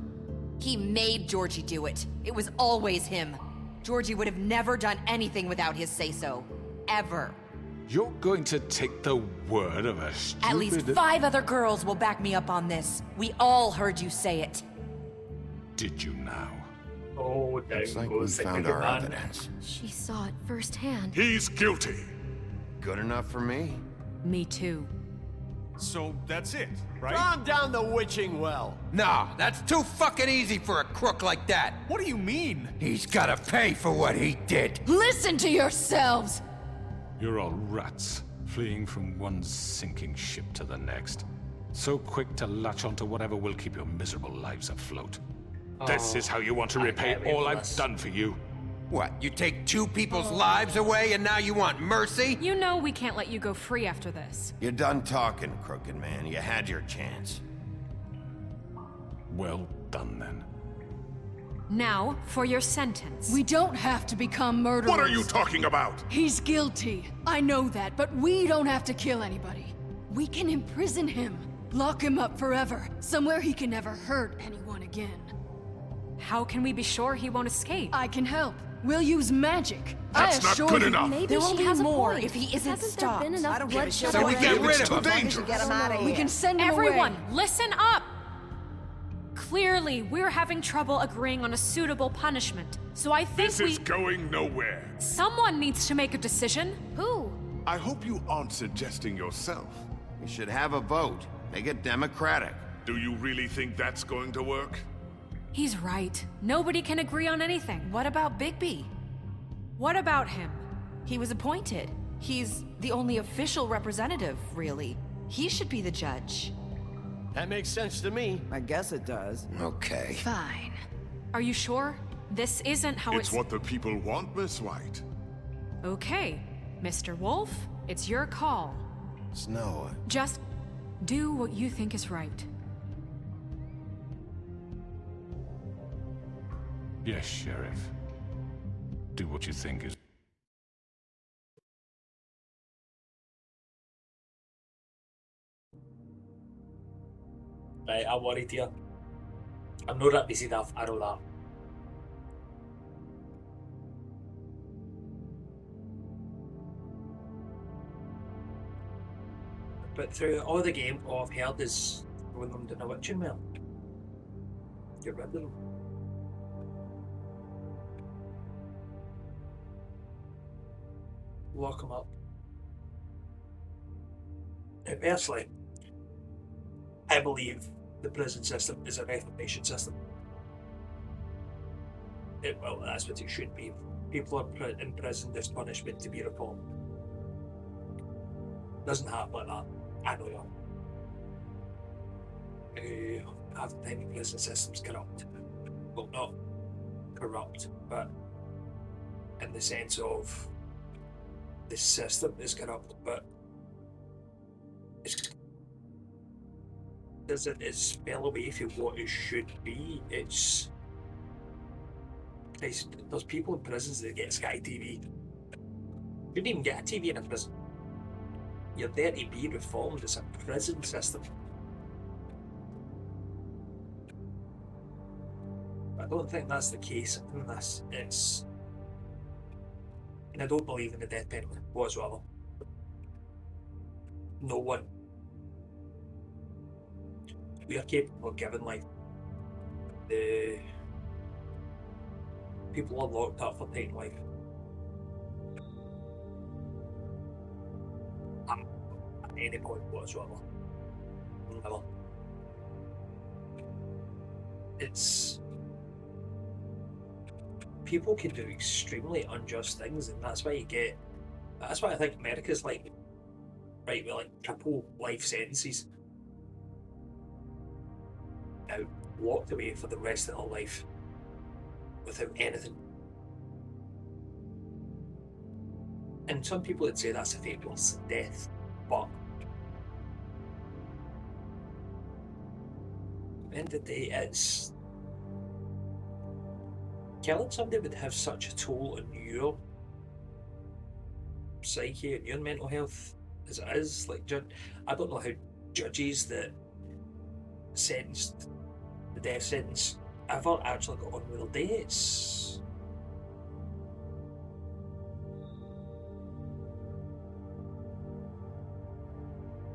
He made Georgie do it. It was always him. Georgie would have never done anything without his say-so. Ever. You're going to take the word of a stupid... At least 5 other girls will back me up on this. We all heard you say it. Did you now? Oh, down Looks like we goes the found crooked our man. evidence. She saw it firsthand. He's guilty. Good enough for me. Me too. So that's it, right? Calm down the witching well. No, that's too fucking easy for a crook like that. What do you mean? He's gotta pay for what he did. Listen to yourselves! You're all rats, fleeing from one sinking ship to the next. So quick to latch onto whatever will keep your miserable lives afloat. This is how you want to repay all I've done for you. What, you take 2 people's lives away and now you want mercy? You know we can't let you go free after this. You're done talking, Crooked Man. You had your chance. Well done, then. Now, for your sentence. We don't have to become murderers. What are you talking about? He's guilty. I know that, but we don't have to kill anybody. We can imprison him. Lock him up forever. Somewhere he can never hurt anyone again. How can we be sure he won't escape? I can help. We'll use magic. That's not good enough. Maybe there will she be has more a point. if he isn't Hasn't stopped. there been enough bloodshed So we get rid of him. Dangerous. Get him out of here. We can send him Everyone, away. listen up! Clearly, we're having trouble agreeing on a suitable punishment. So I think This is going nowhere. someone needs to make a decision. Who? I hope you aren't suggesting yourself. We should have a vote. Make it democratic. Do you really think that's going to work? He's right. Nobody can agree on anything. What about Bigby? What about him? He was appointed. He's the only official representative, really. He should be the judge. That makes sense to me. I guess it does. Okay. Fine. Are you sure? This isn't how It's what the people want, Miss White. Okay, Mr. Wolf, it's your call. Snow. Just do what you think is right. Yes, Sheriff. Do what you think is... Right, I'm worried here. I'm not that busy enough, I know that. But through all the game, all I've heard is throwing them down a witching well. Get rid of them. Lock them up. Now, personally, I believe the prison system is a reformation system. Well, that's what it should be. People are in prison as punishment to be reformed. Doesn't happen like that. I know you. Half the time the prison system's corrupt. Well, not corrupt, but in the sense of the system is corrupt, but it's spell away from what it should be. There's people in prisons that get Sky TV. You didn't even get a TV in a prison. You're there to be reformed. It's a prison system. I don't think that's the case in this. And I don't believe in the death penalty whatsoever. No one. We are capable of giving life. The people are locked up for taking life. At any point whatsoever. Never. People can do extremely unjust things, and that's why I think America's like, right, with like triple life sentences. Now, locked away for the rest of their life without anything. And some people would say that's a fabulous death, but at the end of the day, it's killing somebody would have such a toll on your psyche and your mental health as it is. Like, I don't know how judges that sentenced the death sentence ever actually got on with their dates.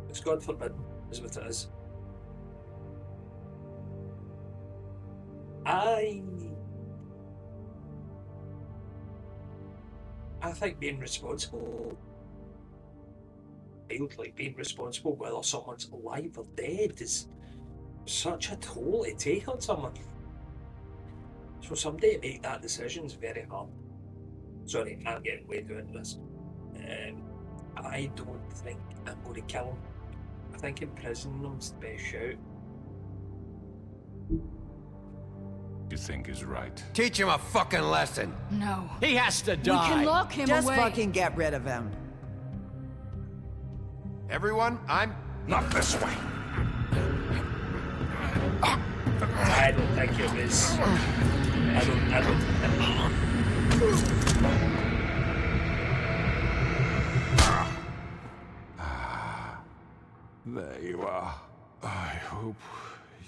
It's God forbidden, is what it is. I think being responsible, like being responsible whether someone's alive or dead, is such a toll to take on someone. So somebody to make that decision is very hard. Sorry, I'm getting way too into this. I don't think I'm going to kill him. I think imprisoning him's the best shout. you think is right. Teach him a fucking lesson. No. He has to die. We can lock him Just away. fucking get rid of him. Everyone, I'm... Not this way. I don't think it was. I don't. There you are. I hope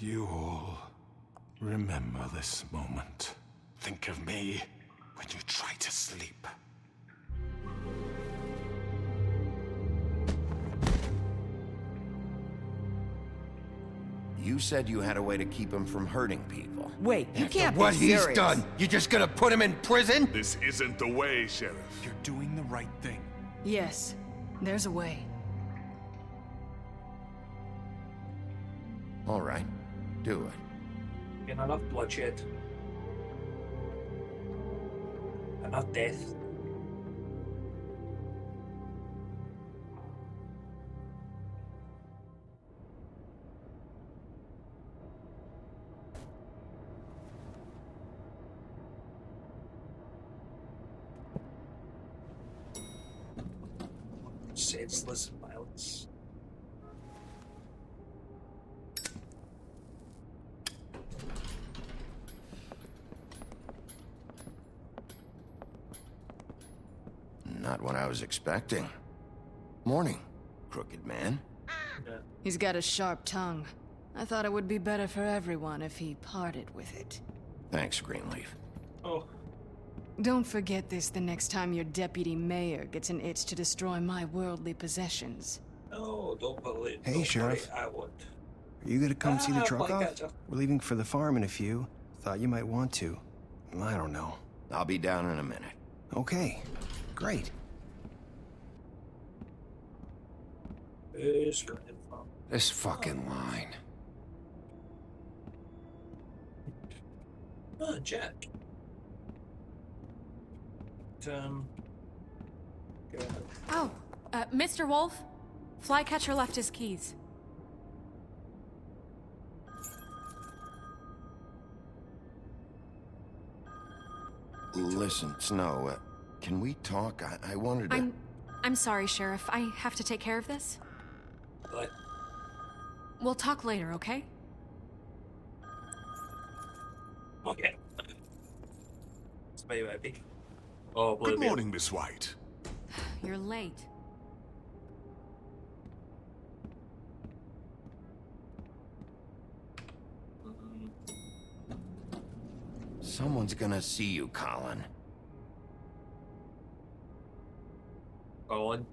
you all remember this moment. Think of me when you try to sleep. You said you had a way to keep him from hurting people. Wait, you can't What be serious. he's done, you just gonna put him in prison? This isn't the way, Sheriff. You're doing the right thing. Yes, there's a way. All right, do it. Been enough bloodshed. Enough death. Senseless violence. Not what I was expecting. Morning, crooked man. He's got a sharp tongue. I thought it would be better for everyone if he parted with it. Thanks, Greenleaf. Oh. Don't forget this the next time your deputy mayor gets an itch to destroy my worldly possessions. No, don't believe. Hey, don't Sheriff. worry, I won't. Are you gonna come see the truck off? Flycatcher. We're leaving for the farm in a few. Thought you might want to. I don't know. I'll be down in a minute. Okay, great. Who's got him from? This fucking line. Oh, Jack. Oh, Mr. Wolf, Flycatcher left his keys. Listen, Snow, can we talk? I wanted to... I'm sorry, Sheriff. I have to take care of this. What? We'll talk later, okay? Okay. It's very epic. Oh, Good morning, Miss White. You're late. Someone's gonna see you, Colin. Colin?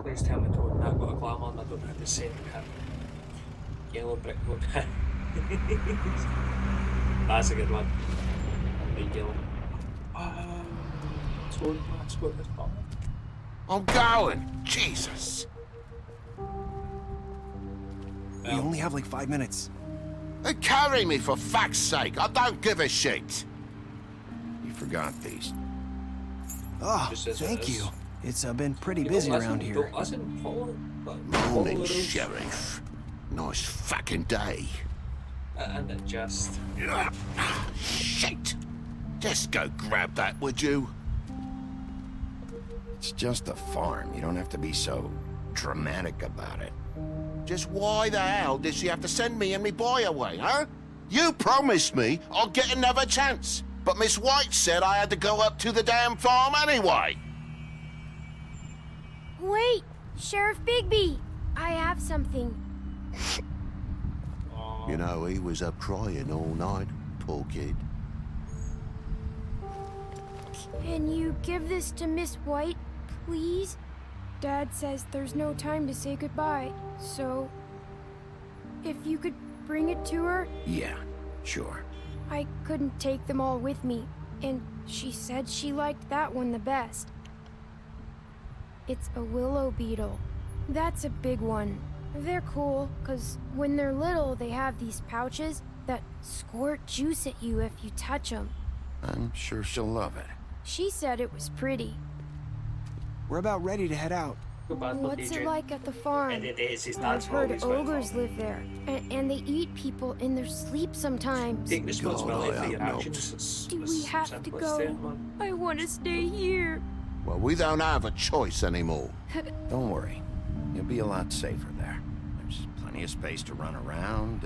Please tell me Toad not got a glam on, I don't have the same yellow brick road. That's a good one. Big yellow. Toad, let's go this part. I'm going! Jesus! We only have like 5 minutes. They carry me for fuck's sake! I don't give a shit! You forgot these. Oh, thank you. It's been pretty busy around here. Don't listen, follow. Morning, Sheriff. Nice fucking day. And it just... Shit! Just go grab that, would you? It's just a farm. You don't have to be so dramatic about it. Just why the hell did she have to send me and me boy away, huh? You promised me I'd get another chance, but Miss White said I had to go up to the damn farm anyway. Wait, Sheriff Bigby, I have something. You know, he was up crying all night, poor kid. Can you give this to Miss White, please? Dad says there's no time to say goodbye, so if you could bring it to her. Yeah, sure. I couldn't take them all with me. and she said she liked that one the best. It's a willow beetle. That's a big one. They're cool, because when they're little, they have these pouches that squirt juice at you if you touch them. I'm sure she'll love it. She said it was pretty. We're about ready to head out. What's it like at the farm? I've heard ogres live there, and they eat people in their sleep sometimes. Take responsibility for your actions. Do we have to go? I want to stay here. Well, we don't have a choice anymore. Don't worry. You'll be a lot safer there. There's plenty of space to run around,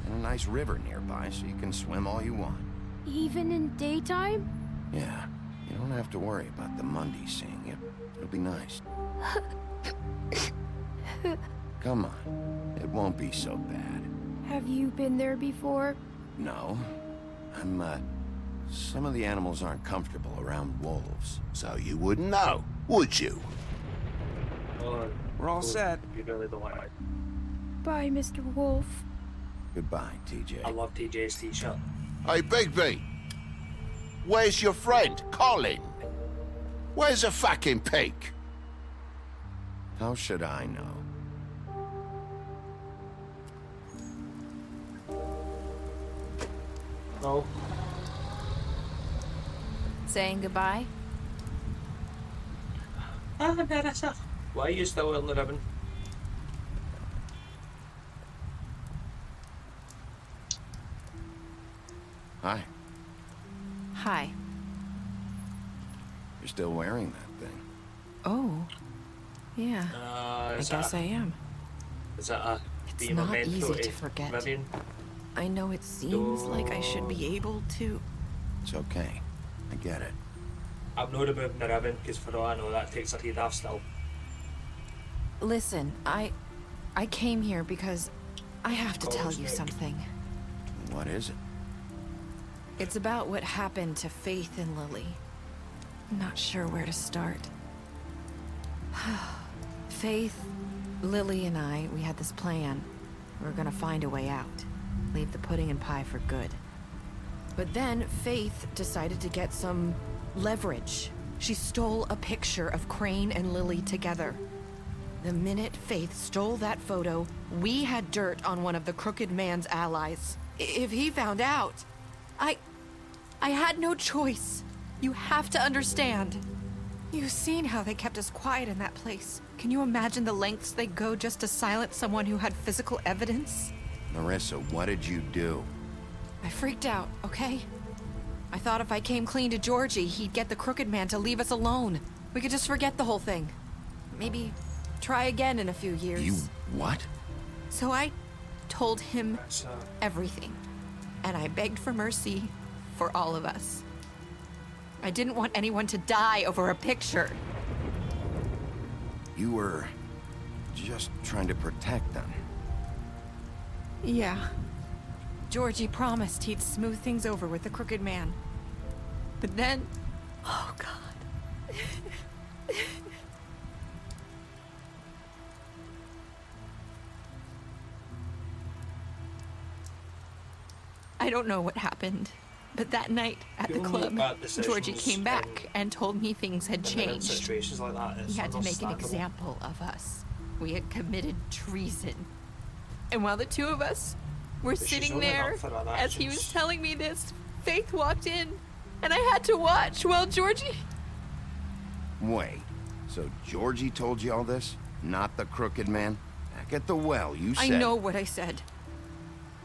and a nice river nearby so you can swim all you want. Even in daytime? Yeah, you don't have to worry about the Mundy seeing you. It'll be nice. Come on, it won't be so bad. Have you been there before? No. Some of the animals aren't comfortable around wolves. So you wouldn't know, would you? We're all set. Bye, Mr. Wolf. Goodbye, TJ. I love TJ's t-shirt. Hey, Bigby. Where's your friend, Colin? Where's the fucking pig? How should I know? No. Saying goodbye? Why are you still wearing the ribbon? Hi. Hi. You're still wearing that thing. Oh. Yeah. I guess I am. Is that a It's not easy to forget. Vivian? I know it seems like I should be able to. It's okay. I get it. I'm not removing the ribbon, because for all I know that takes a head off still. Listen, I came here because I have to tell you something. What is it? It's about what happened to Faith and Lily. I'm not sure where to start. Faith, Lily, and I, we had this plan. We were gonna find a way out. Leave the pudding and pie for good. But then Faith decided to get some leverage. She stole a picture of Crane and Lily together. The minute Faith stole that photo, we had dirt on one of the Crooked Man's allies. If he found out, I had no choice. You have to understand. You've seen how they kept us quiet in that place. Can you imagine the lengths they go just to silence someone who had physical evidence? Marissa, what did you do? I freaked out, okay? I thought if I came clean to Georgie, he'd get the Crooked Man to leave us alone. We could just forget the whole thing. Maybe try again in a few years. You what? So I told him everything. And I begged for mercy for all of us. I didn't want anyone to die over a picture. You were just trying to protect them. Yeah. Georgie promised he'd smooth things over with the Crooked Man. But then... Oh, God. I don't know what happened, but that night at the club, Georgie came back and told me things had changed. Situations like that, He had to make an example of us. We had committed treason. And while the two of us were sitting there, as he was telling me this, Faith walked in, and I had to watch while Georgie... Wait, so Georgie told you all this? Not the Crooked Man? Back at the well, you said... I know what I said.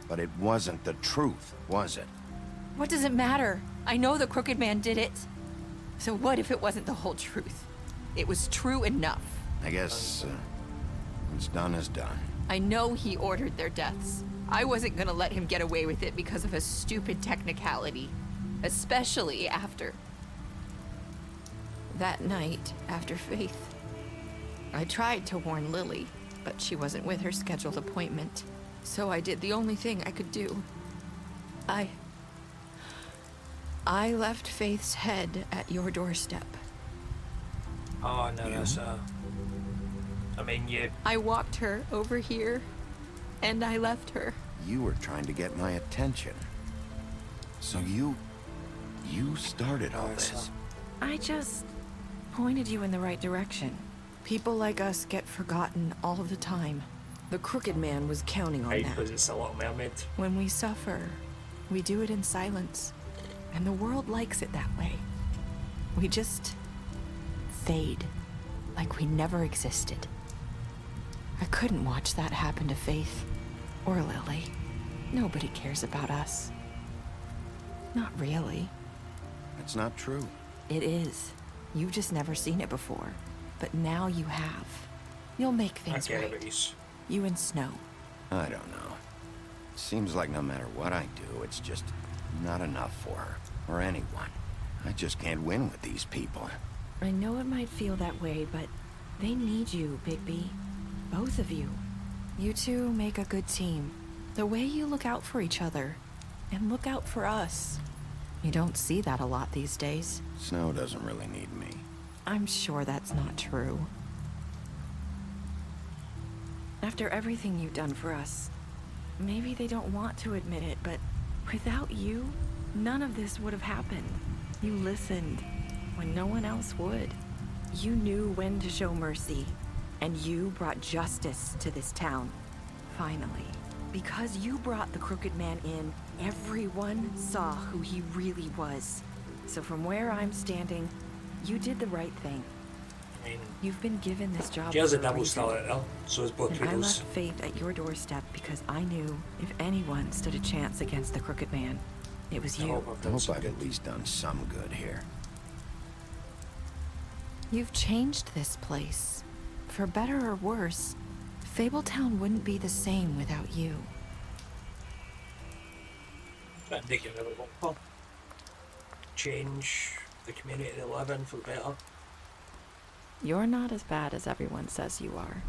But it wasn't the truth, was it? What does it matter? I know the Crooked Man did it. So what if it wasn't the whole truth? It was true enough. I guess, what's done is done. I know he ordered their deaths. I wasn't gonna let him get away with it because of a stupid technicality. Especially after... that night, after Faith. I tried to warn Lily, but she wasn't with her scheduled appointment. So I did the only thing I could do. I left Faith's head at your doorstep. Oh, no, that's, I mean, you... I walked her over here, and I left her. You were trying to get my attention. So you You started all this. I just pointed you in the right direction. People like us get forgotten all the time. The Crooked Man was counting on that. Because it's a Little Mermaid. When we suffer, we do it in silence. And the world likes it that way. We just fade, like we never existed. I couldn't watch that happen to Faith or Lily. Nobody cares about us. Not really. It's not true. It is. You've just never seen it before. But now you have. You'll make things right. You and Snow. I don't know. Seems like no matter what I do, it's just not enough for her. Or anyone. I just can't win with these people. I know it might feel that way, but they need you, Bigby. Both of you. You two make a good team. The way you look out for each other. And look out for us. You don't see that a lot these days. Snow doesn't really need me. I'm sure that's not true. After everything you've done for us, maybe they don't want to admit it, but without you, none of this would have happened. You listened when no one else would. You knew when to show mercy, and you brought justice to this town. Finally. Because you brought the Crooked Man in, everyone saw who he really was. So from where I'm standing, you did the right thing. I mean, you've been given this job. She has a double star at her, so is both and I left Faith at your doorstep because I knew if anyone stood a chance against the Crooked Man, it was you. I hope I've at least done some good here. You've changed this place. For better or worse, Fabletown wouldn't be the same without you. I think you really won't change the community they live in for the better. You're not as bad as everyone says you are.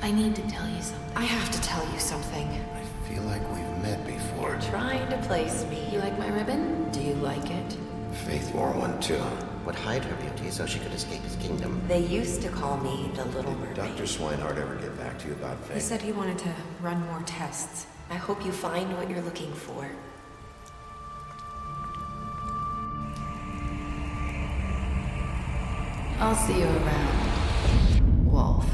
I need to tell you something. I have to tell you something. I feel like we've met before. You're trying to place me. You like my ribbon? Do you like it? Faith wore one too. Would hide her beauty so she could escape his kingdom. They used to call me the Little Mermaid. Did Dr. Swinehart ever get back to you about Faith? He said he wanted to run more tests. I hope you find what you're looking for. I'll see you around, Wolf.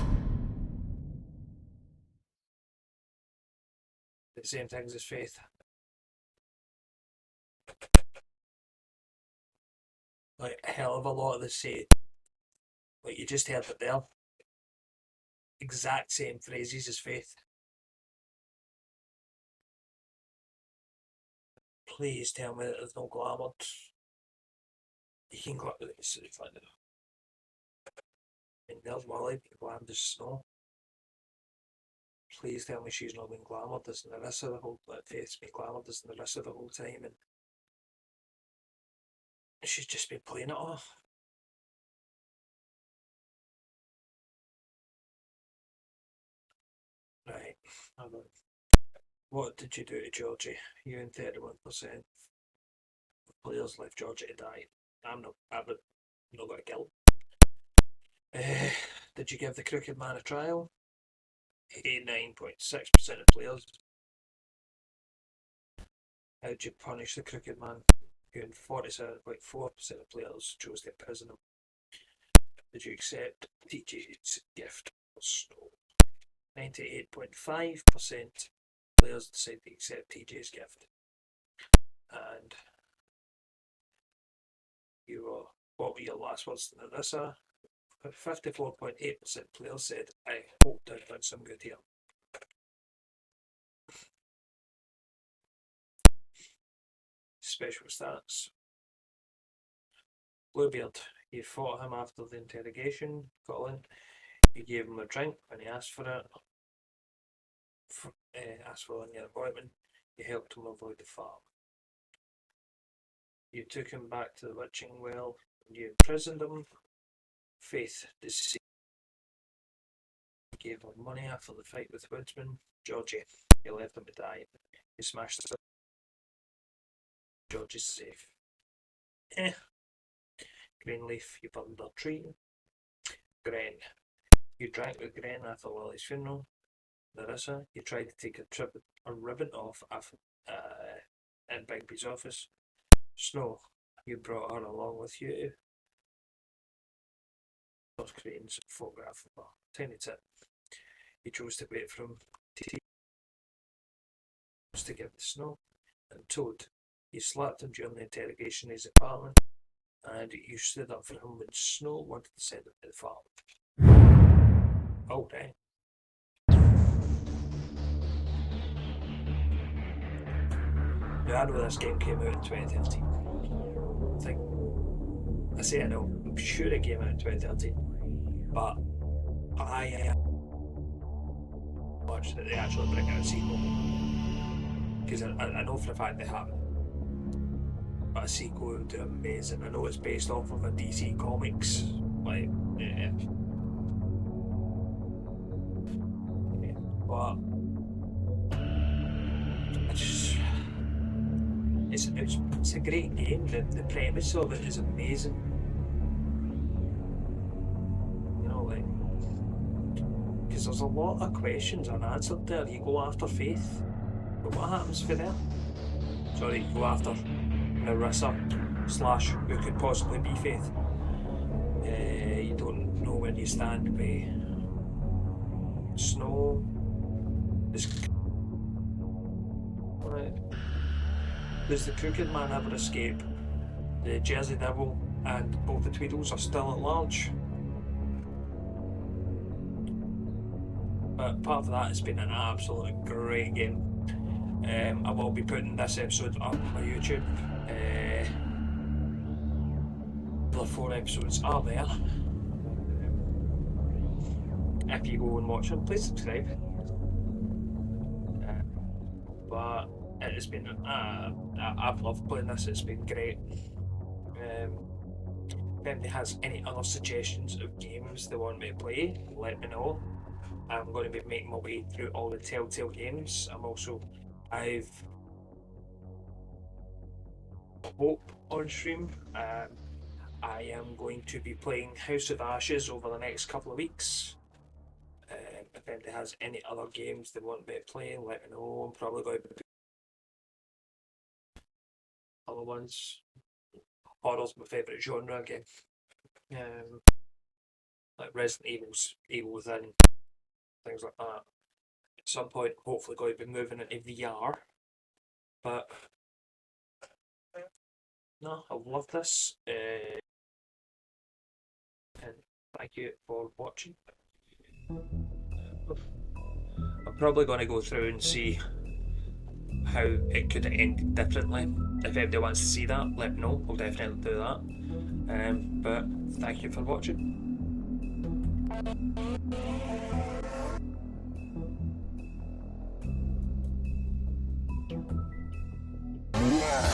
The same things as Faith. Like a hell of a lot of the say, like you just heard it there. Exact same phrases as Faith. Please tell me that there's no glamour. You can go up with it, find it. And there's Molly being glammed as Snow. Please tell me she's not been glamoured as Nerissa the whole Faith's been glamoured as Nerissa the whole time, and she's just been playing it off. Right. What did you do to Georgie? You and 31% of players left Georgie to die. I've not got a guilt. Did you give the Crooked Man a trial? 89.6% of players. How did you punish the Crooked Man? And 47.4% of players chose to imprison him. Did you accept TJ's gift or Snow? 98.5% players decided to accept TJ's gift. And what were your last words to Nerissa? 54.8% players said, I hoped I'd done some good here. Special stats. Bluebeard, you fought him after the interrogation, Colin. You gave him a drink when he asked for it. Asked for it in your appointment. You helped him avoid the farm. You took him back to the witching well. You imprisoned him. Faith deceived. You gave him money after the fight with Woodsman. Georgie, you left him to die. You smashed the Georgie's safe. Greenleaf, you burned their tree. Gren, you drank with Gren after Lily's funeral. Narissa, you tried to take a ribbon off in Bigby's office. Snow, you brought her along with you. Crane's photograph of a tiny tip. He chose to wait for him to give the Snow, and Toad, you slapped him during the interrogation in his apartment, and you stood up for him when Snow wanted to send him to the farm. Oh, dang. Now, I know this game came out in 2013. I say I know, I'm sure it came out in 2013, but I watched that they actually bring out a sequel. Because I know for a fact they haven't. But a sequel would do amazing. I know it's based off of a DC Comics, like, yeah. But I just, it's a great game. The premise of it is amazing. You know, like, because there's a lot of questions unanswered there. You go after Faith, but what happens for them? Sorry, you go after Narissa / who could possibly be Faith. You don't know where you stand by Snow. Does the Crooked Man ever escape? The Jersey Devil and both the Tweedles are still at large. But apart from that, it's been an absolutely great game. I will be putting this episode up on my YouTube. The 4 episodes are there. If you go and watch them, please subscribe. But it has been, I've loved playing this, it's been great. If anybody has any other suggestions of games they want me to play, let me know. I'm going to be making my way through all the Telltale games. I've Hope on stream. I am going to be playing House of Ashes over the next couple of weeks. If anybody has any other games they want me to play, let me know. I'm probably going to be other ones. Horror's my favourite genre again. Like Resident Evil Within, things like that. At some point, hopefully going to be moving into VR. But no, I love this. And thank you for watching. I'm probably going to go through and see how it could have ended differently. If anybody wants to see that, let me know. I'll definitely do that. But thank you for watching. Yeah.